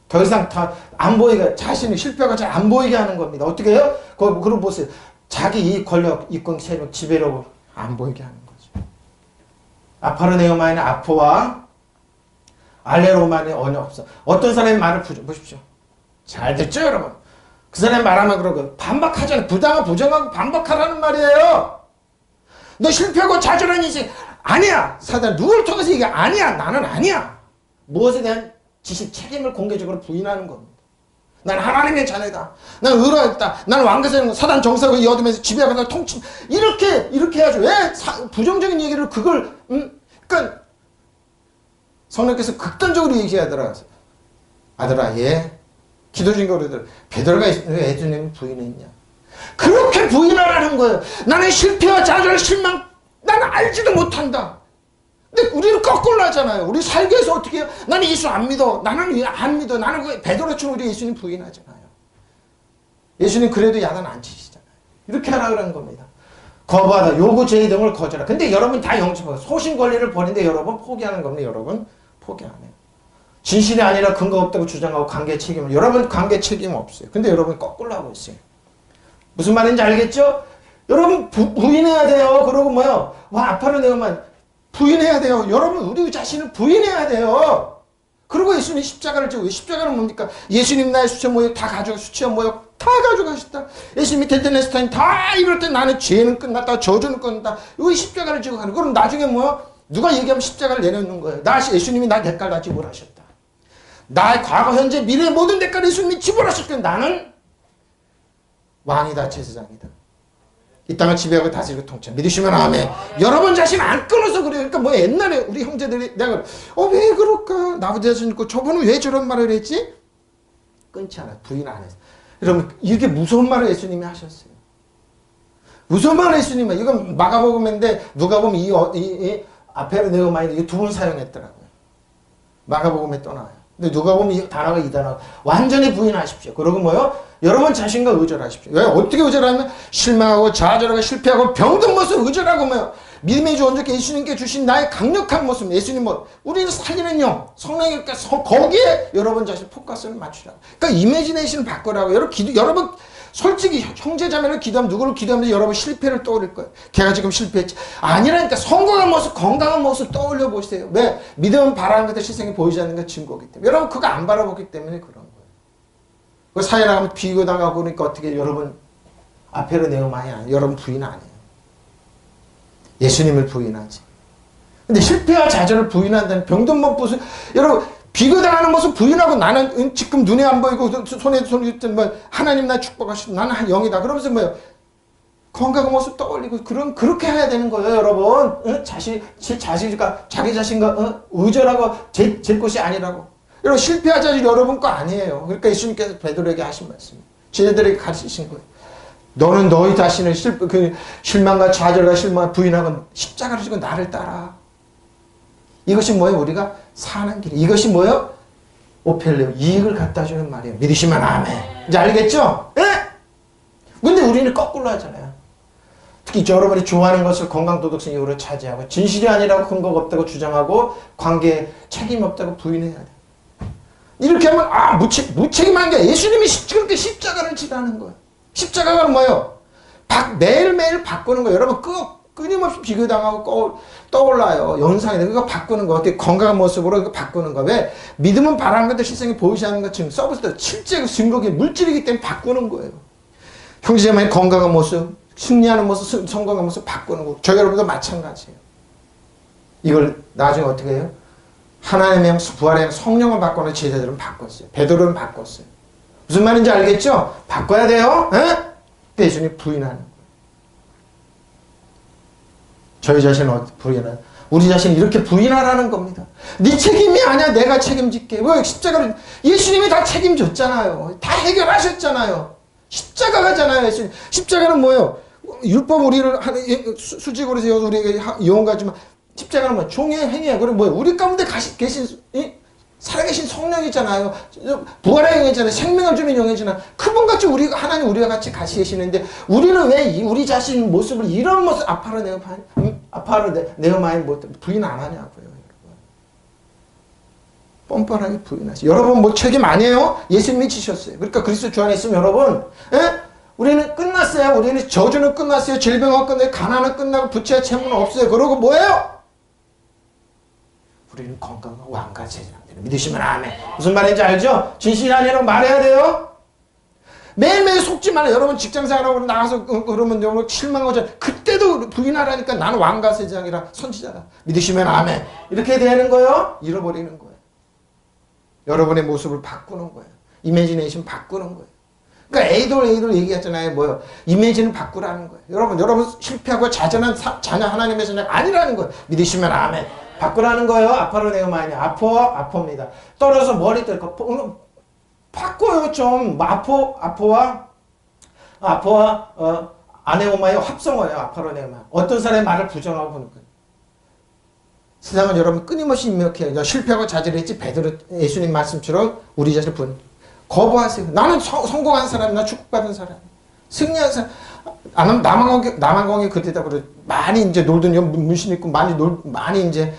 더 이상 다 안 보이게 자신이 실패하고 잘 안 보이게 하는 겁니다. 어떻게 해요? 그럼 보세요. 자기 이 권력, 이권, 세력, 지배력을 안 보이게 하는 거죠. 아파르네오마에는 아포와 알레로마의 언어 없어. 어떤 사람의 말을 보십시오. 잘 듣죠, 여러분? 그 사람이 말하면 그러고 반박하잖아요. 부정하고 반박하라는 말이에요. 너 실패하고 좌절한 인생 아니야. 사단 누굴 통해서 이게 아니야. 나는 아니야. 무엇에 대한 지식, 책임을 공개적으로 부인하는 겁니다. 난 하나님의 자녀다. 난 의로웠다. 난 왕가세는 사단 정사고 이 어둠에서 지배하고 날 통치. 이렇게 해야죠. 왜 부정적인 얘기를 그걸 그러니까 성령께서 극단적으로 얘기하더라. 아들아 기도 중에 그러더라. 베드로가 왜 예수님을 부인했냐. 그렇게 부인하라는 거예요. 나는 실패와 좌절 실망 나는 알지도 못한다. 근데 우리는 거꾸로 하잖아요. 우리 살기 위해서 어떻게 해요? 나는 예수 안 믿어. 나는 안 믿어. 나는 그 베드로처럼 우리 예수님 부인하잖아요. 예수님 그래도 야단 안 치시잖아요. 이렇게 하라 그러는 겁니다. 거부하다. 요구 제의 등을 거절하라. 근데 여러분 다 영접하고 소신 권리를 버리는데 여러분 포기하는 겁니다. 여러분 포기 안 해요. 진실이 아니라 근거 없다고 주장하고 관계 책임을. 여러분 관계 책임 없어요. 근데 여러분 거꾸로 하고 있어요. 무슨 말인지 알겠죠? 여러분 부인해야 돼요. 그러고 뭐요? 와 아파로 내가만 부인해야 돼요. 여러분 우리 자신을 부인해야 돼요. 그리고 예수님 십자가를 지고 십자가는 뭡니까? 예수님 나의 수치와 모욕 다 가져가 수치와 모욕 다 가져가셨다. 예수님이 텔테네스타인 다 이럴 때 나는 죄는 끝났다. 저주는 끝났다. 이 십자가를 지고 가는. 그럼 나중에 뭐요? 누가 얘기하면 십자가를 내놓는 거예요. 예수님이 나 대가를 다 지불하셨다. 나의 과거 현재 미래의 모든 대가를 예수님이 지불하셨기 나는 왕이다 제사장이다. 이 땅을 지배하고 다스리고 통치. 믿으시면 아멘. 여러분 자신 안 끊어서 그래요. 그러니까 뭐 옛날에 우리 형제들이 내가 왜 그럴까? 나보다 자신 있고 저분은 왜 저런 말을 했지? 끊지 않아요. 부인 안 해서. 여러분 이렇게 무서운 말을 예수님이 하셨어요. 무서운 말을 예수님이 이건 마가복음인데 누가 보면 이 아페르 네오마이드 이 두 번 사용했더라고요. 마가복음에 또 나와요. 근데 누가 보면 이 단어가 이 단어 완전히 부인하십시오. 그러고 뭐요? 여러분 자신과 의절하십시오. 왜? 어떻게 의절하면 실망하고 좌절하고 실패하고 병든 모습 의절하고 뭐요? 믿음의 주 온전케 예수님께 주신 나의 강력한 모습 예수님 뭐 우리는 살리는 영 성령님께 거기에 여러분 자신 포커스를 맞추라고. 그러니까 이미지네이션을 바꾸라고. 여러분 솔직히 형제자매를 기도하면 누구를 기도하면 여러분 실패를 떠올릴 거예요. 걔가 지금 실패했지. 아니라니까 성공한 모습 건강한 모습 떠올려 보세요. 왜? 믿음은 바라는 것들 실생이 보이지 않는 것 증거이기 때문에. 여러분 그거 안 바라보기 때문에 그런 거예요. 그 사회 나가면 비교당하고 그러니까 어떻게 여러분 아페르 네오마이 아니에요. 여러분 부인 아니에요. 예수님을 부인하지. 근데 실패와 좌절을 부인한다는 병든 모습 여러분 비교당하는 모습 부인하고 나는 지금 눈에 안 보이고 손에 손이 뭐 하나님 나 축복하시고 나는 영이다. 그러면서 뭐예요? 건강한 모습 떠올리고 그렇게 해야 되는 거예요, 여러분. 자기 자신과 의절하고 제 것이 아니라고. 여러분 실패하자지 여러분 거 아니에요. 그러니까 예수님께서 베드로에게 하신 말씀이에요. 제자들에게 가르치신 거예요. 너는 너희 자신을 실망과 좌절과 실망을 부인하고 십자가를 지고 나를 따라. 이것이 뭐예요? 우리가 사는 길. 이것이 뭐예요? 오펠레오. 이익을 갖다 주는 말이에요. 믿으시면 아멘. 이제 알겠죠? 예? 근데 우리는 거꾸로 하잖아요. 특히 여러분이 좋아하는 것을 건강도덕성 이유로 차지하고 진실이 아니라고 근거가 없다고 주장하고 관계에 책임 없다고 부인해야 돼. 이렇게 하면 무책임한 게 예수님이 그렇게 십자가를 지라는 거예요. 십자가가 뭐예요? 매일매일 바꾸는 거예요. 여러분 끊임없이 비교당하고 떠올라요. 연상이 돼. 그거 바꾸는 거. 어떻게 건강한 모습으로 이거 바꾸는 거. 왜? 믿음은 바라는 것들 실생이 보이지 않는 것 서비스도 실제 증거기 물질이기 때문에 바꾸는 거예요. 형제자매의 건강한 모습, 승리하는 모습, 성공한 모습 바꾸는 거. 저 여러분도 마찬가지예요. 이걸 나중에 어떻게 해요? 하나님의 영, 부활의 영, 성령을 바꾸는 제자들은 바꿨어요. 베드로는 바꿨어요. 무슨 말인지 알겠죠? 바꿔야 돼요. 에? 예수님 부인하는 거예요. 저희 자신을 부인하는 우리 자신을 이렇게 부인하라는 겁니다. 네 책임이 아니야. 내가 책임질게. 왜? 십자가를 예수님이 다 책임졌잖아요. 다 해결하셨잖아요. 십자가가잖아요. 예수님. 십자가는 뭐예요? 율법 우리를 수직으로 세워서 우리에게 이용하지만 십자가는 뭐예요? 종의 행위야. 그럼 뭐예요? 우리 가운데 계신 살아계신 성령이잖아요. 부활의 영이잖아요. 생명을 주는 영이잖아요. 그분같이 하나님 우리와 같이 계시는데 우리는 왜 우리 자신 모습을 이런 모습 아파로 네오마이 부인 안 하냐고요. 뻔뻔하게 부인하시. 여러분 뭐 책임 아니에요? 예수님이 지셨어요. 그러니까 그리스도 주 안에 있으면 여러분 우리는 끝났어요. 우리는 저주는 끝났어요. 질병은 끝났어요. 가난은 끝나고 부채와 채무는 없어요. 그러고 뭐예요? 우리는 건강한 왕과 제자들. 믿으시면 아멘. 무슨 말인지 알죠? 진실이 아니라고 말해야 돼요. 매일매일 속지 말아요. 여러분 직장생활하고 나가서 그러면 여러분 실망하죠. 그때도 부인하라니까 나는 왕과 제자이라 선지자다. 믿으시면 아멘. 이렇게 되는 거예요. 잃어버리는 거예요. 여러분의 모습을 바꾸는 거예요. 이미지네이션 바꾸는 거예요. 그러니까 에이돌 얘기했잖아요. 뭐요? 이미지는 바꾸라는 거예요. 여러분 실패하고 자전한 자녀 하나님의 자녀 아니라는 거예요. 믿으시면 아멘. 바꾸라는 거예요. 아파로 네오마이니 아포입니다. 떨어서 머리 뜰거 바꿔요 좀. 아포와 아네오마의 합성어예요. 아파로 네오마이. 어떤 사람의 말을 부정하고 보는 거예요. 세상은 여러분 끊임없이 입력해요. 실패하고 자질했지 베드로 예수님 말씀처럼 우리 자신을 거부하세요. 나는 성공한 사람이야. 나 축복받은 사람. 승리한 사람. 안 하면 남한공에 그때다 그래. 많이 이제 놀던 문신 입고 많이 이제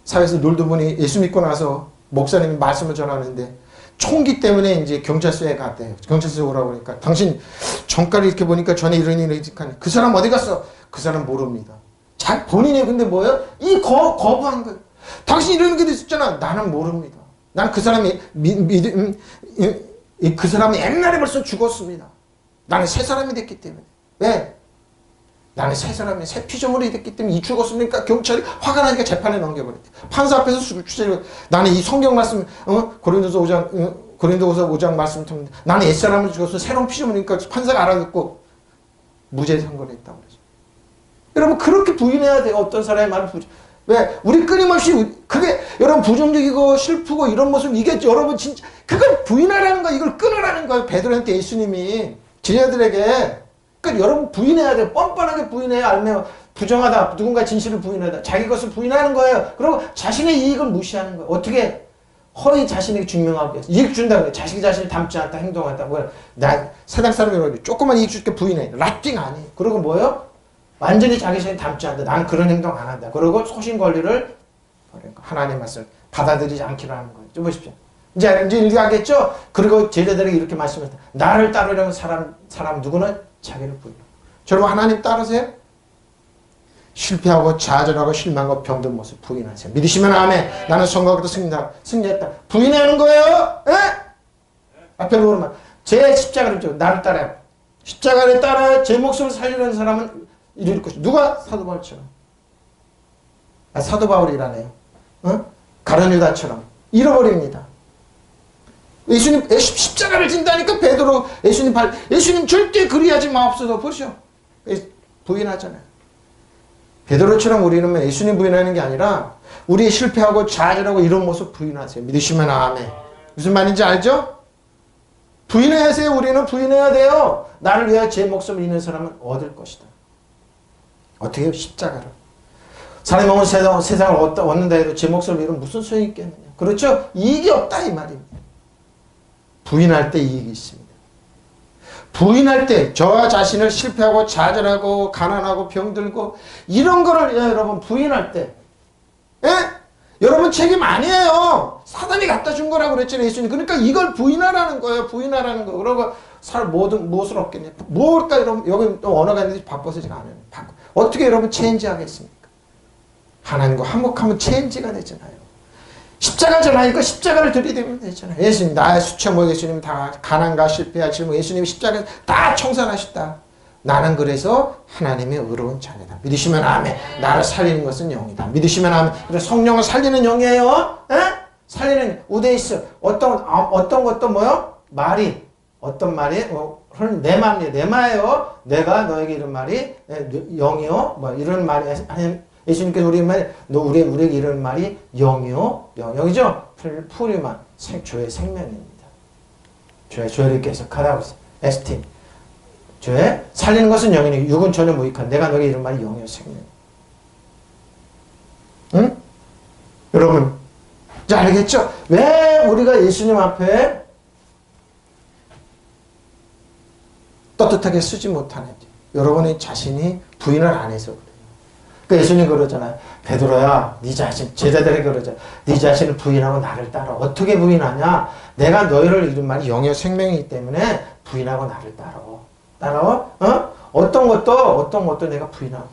사회에서 놀던 분이 예수 믿고 나서 목사님이 말씀을 전하는데 총기 때문에 이제 경찰서에 갔대요. 경찰서에 오라고 그러니까 당신 정가를 이렇게 보니까 전에 이런 일이 있으니까 그 사람 어디 갔어? 그 사람 모릅니다. 본인이 근데 뭐예요? 거부한 거예요. 당신 이런 게 있었잖아. 나는 모릅니다. 난 그 사람이 그 사람이 옛날에 벌써 죽었습니다. 나는 새 사람이 됐기 때문에. 왜? 나는 새 사람이 새 피조물이 됐기 때문에 이 죽었으니까 경찰이 화가 나니까 재판에 넘겨버렸대. 판사 앞에서 주제로 나는 이 성경 말씀 고린도서 5장 말씀 듣는데 나는 옛 사람을 죽었어 새로운 피조물이니까 판사가 알아듣고 무죄 선고했다고 그러죠. 여러분 그렇게 부인해야 돼요. 어떤 사람의 말을 왜? 우리 끊임없이 그게 여러분 부정적이고 슬프고 이런 모습 이게 여러분 진짜 그걸 부인하라는 거 이걸 끊으라는 거예요. 베드로한테 예수님이 제자들에게 여러분 부인해야 돼요. 뻔뻔하게 부인해야 알면 부정하다. 누군가 진실을 부인하다. 자기 것을 부인하는 거예요. 그리고 자신의 이익을 무시하는 거예요. 어떻게? 허위 자신에게 증명하기 위해서. 이익 준다고 그래. 자식이 자신을 닮지 않다. 행동한다. 뭐야. 나 세상 사람이 조금만 이익 줄게 부인해. 라띵 아니에요. 그리고 뭐예요? 완전히 자기 자신을 닮지 않는다. 나는 그런 행동 안 한다. 그리고 소신 권리를 하나님의 말씀을 받아들이지 않기로 하는 거예요. 좀 보십시오. 이제 이해하겠죠? 그리고 제자들에게 이렇게 말씀했다. 나를 따르려는 사람 누구는 자기를 부인하고. 여러분 하나님 따르세요? 실패하고 좌절하고 실망하고 병든 모습 부인하세요. 믿으시면 아멘. 나는 성공하고 승리했다. 부인하는 거예요. 에? 앞에 오르면 제 십자가를 줘. 나를 따라요. 십자가를 따라 제 목숨을 살리려는 사람은 이룰 것이. 누가? 사도 바울처럼. 사도 바울이라네요. 가룟 유다처럼 잃어버립니다. 예수님 십자가를 진다니까 베드로 예수님 절대 그리하지 마옵소서. 보시오. 부인하잖아요. 베드로처럼 우리는 예수님 부인하는 게 아니라 우리의 실패하고 좌절하고 이런 모습 부인하세요. 믿으시면 아멘. 무슨 말인지 알죠? 부인해야 하세요. 우리는 부인해야 돼요. 나를 위하여 제 목숨을 잃는 사람은 얻을 것이다. 어떻게 해요? 십자가를. 사람이 온 세상을 얻는다 해도 제 목숨을 잃으면 무슨 소용이 있겠느냐. 그렇죠? 이익이 없다 이 말입니다. 부인할 때 이익이 있습니다. 부인할 때 저와 자신을 실패하고 좌절하고 가난하고 병들고 이런 거를 여러분 부인할 때 여러분 책임 아니에요. 사단이 갖다 준 거라고 그랬잖아요. 예수님. 그러니까 이걸 부인하라는 거예요. 부인하라는 거. 그러고 무엇을 얻겠냐. 뭘까 여러분. 여기 또 언어가 있는데 바빠서 제가 안 해요. 어떻게 여러분 체인지 하겠습니까? 하나님과 화목하면 체인지가 되잖아요. 십자가 전하니까 십자가를 들이대면 되잖아요. 예수님 나의 수천모 예수님 다 가난과 실패하시고 예수님이 십자가에서 다 청산하셨다. 나는 그래서 하나님의 의로운 자녀다. 믿으시면 아멘. 나를 살리는 것은 영이다. 믿으시면 아멘. 그래서 성령을 살리는 영이에요. 에? 살리는 우데이스. 어떤 것도 뭐요? 말이 어떤 말이 내 말이에요. 내 말이에요. 내가 너에게 이런 말이 영이요. 뭐 이런 말이 예수님께서 우리에게 이런 말이 영이요. 영이죠? 풀이만 죄의 생명입니다. 죄를 계속하라고 했어요. 에스틴. 죄 살리는 것은 영이니 육은 전혀 무익한 내가 너에게 이런 말이 영이요 생명. 응? 여러분 이제 알겠죠? 왜 우리가 예수님 앞에 떳떳하게 쓰지 못하는지. 여러분의 자신이 부인을 안 해서 그래요. 그러니까 예수님 그러잖아요. 베드로야, 네 자신, 제자들에게 그러잖아요. 네 자신을 부인하고 나를 따라. 어떻게 부인하냐? 내가 너희를 이룬 말이 영의 생명이기 때문에 부인하고 나를 따라. 따라와? 어떤 것도 내가 부인하고.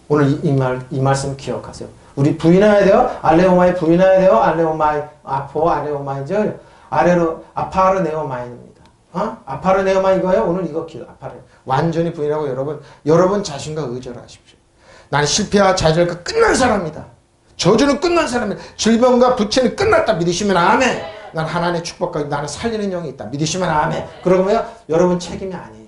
오늘 이 말씀 기억하세요. 우리 부인해야 돼요. 알레오마이 부인해야 돼요. 알레오마이 알레오마이죠. 아파르 네오마이입니다. 아파르 네오마이 이거예요. 오늘 이거 아파르. 완전히 부인하고 여러분 자신과 의절하십시오. 나는 실패와 좌절과 끝난 사람이다. 저주는 끝난 사람이다. 질병과 부채는 끝났다. 믿으시면 아멘. 난 하나님의 축복과 나는 살리는 영이 있다. 믿으시면 아멘. 그러면 여러분 책임이 아니에요.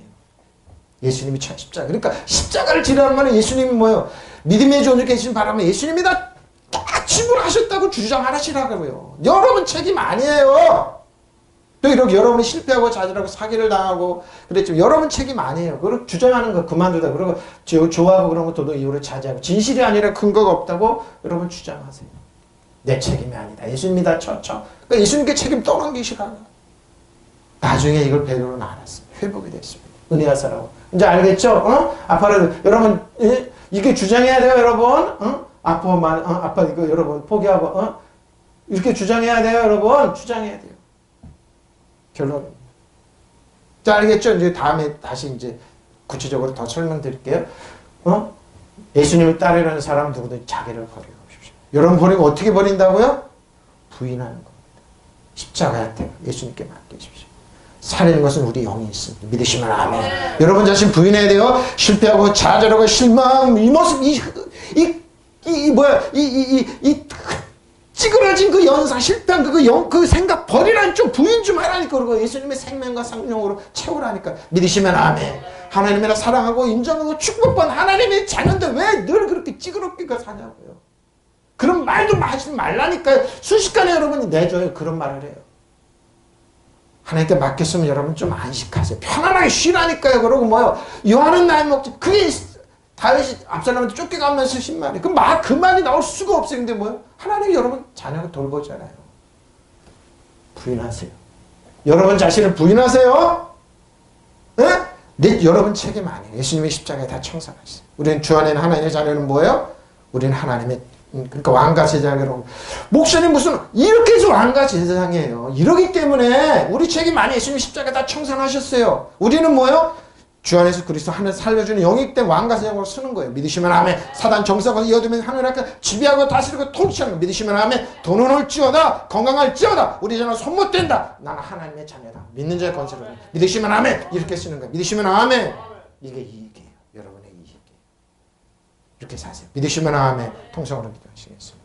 예수님이 십자가. 그러니까 십자가를 지라는 말은 예수님이 뭐예요? 믿음의 존재 계신 바람에 예수님이 다 지불하셨다고 주장하시라고요. 여러분 책임 아니에요. 또 이렇게 여러분이 실패하고 좌절하고 사기를 당하고 그랬지만 여러분 책임 아니에요. 그리고 주장하는 거 그만두다. 그리고 좋아하고 그런 거 도덕 이유로 자제하고 진실이 아니라 근거가 없다고 여러분 주장하세요. 내 책임이 아니다. 예수님이다 쳐쳐. 그러니까 예수님께 책임 떠넘기시라고. 나중에 이걸 배우는 알았어요. 회복이 됐습니다. 은혜하사라고. 이제 알겠죠? 아파라도 여러분 이게 주장해야 돼요, 여러분. 아파 이거 여러분 포기하고 이렇게 주장해야 돼요, 여러분. 주장해야 돼요. 결론. 자, 알겠죠? 이제 다음에 다시 이제 구체적으로 더 설명드릴게요. 예수님을 따르려는 사람 누구든 자기를 버리고 오십시오. 여러분 버리고 어떻게 버린다고요? 부인하는 겁니다. 십자가에 예수님께 맡기십시오. 살리는 것은 우리 영이 있습니다. 믿으시면 아멘. 여러분 자신 부인해야 돼요. 실패하고 좌절하고 실망 이 모습 찌그러진 그 연상 실패한 그 생각 버리라니 좀 부인 좀 하라니까. 그러고 예수님의 생명과 생명으로 채우라니까. 믿으시면 아멘. 하나님이라 사랑하고 인정하고 축복받은 하나님의 자녀인데 왜 늘 그렇게 찌그럽게 사냐고요. 그런 말도 하지 말라니까요. 순식간에 여러분이 내줘요. 그런 말을 해요. 하나님께 맡겼으면 여러분 좀 안식하세요. 편안하게 쉬라니까요. 그러고 뭐요. 요한은 나이 먹지. 그게 다윗이 압살롬한테 쫓겨가면서 신 말이. 그 말이 나올 수가 없어요. 근데 뭐요? 하나님이 여러분 자녀를 돌보잖아요. 부인하세요. 여러분 자신을 부인하세요. 네? 여러분 책임 아니에요. 예수님의 십자가에 다 청산하셨어요. 우리는 주 안에는 하나님의 자녀는 뭐예요? 우리는 하나님의 그러니까 왕과 제사장이라고. 목사님 무슨 이렇게 해서 왕과 제사장이에요. 이러기 때문에 우리 책임 아니에요. 예수님 십자가에 다 청산하셨어요. 우리는 뭐예요? 주 안에서 그리스도 하늘 살려주는 영이기 때문에 왕과 제사장으로 쓰는 거예요. 믿으시면 아멘. 사단 정사가 이어두면 하늘 아까 지배하고 다스리고 통치하는 거 믿으시면 아멘. 돈은 올지어다 건강할지어다 우리 자녀 손못 댄다. 나는 하나님의 자녀다. 믿는 자의 권세로 믿으시면 아멘. 이렇게 쓰는 거예요. 믿으시면 아멘. 이게 이익이에요. 여러분의 이익이에요. 이렇게 사세요. 믿으시면 아멘. 통성으로 기도하시겠습니다.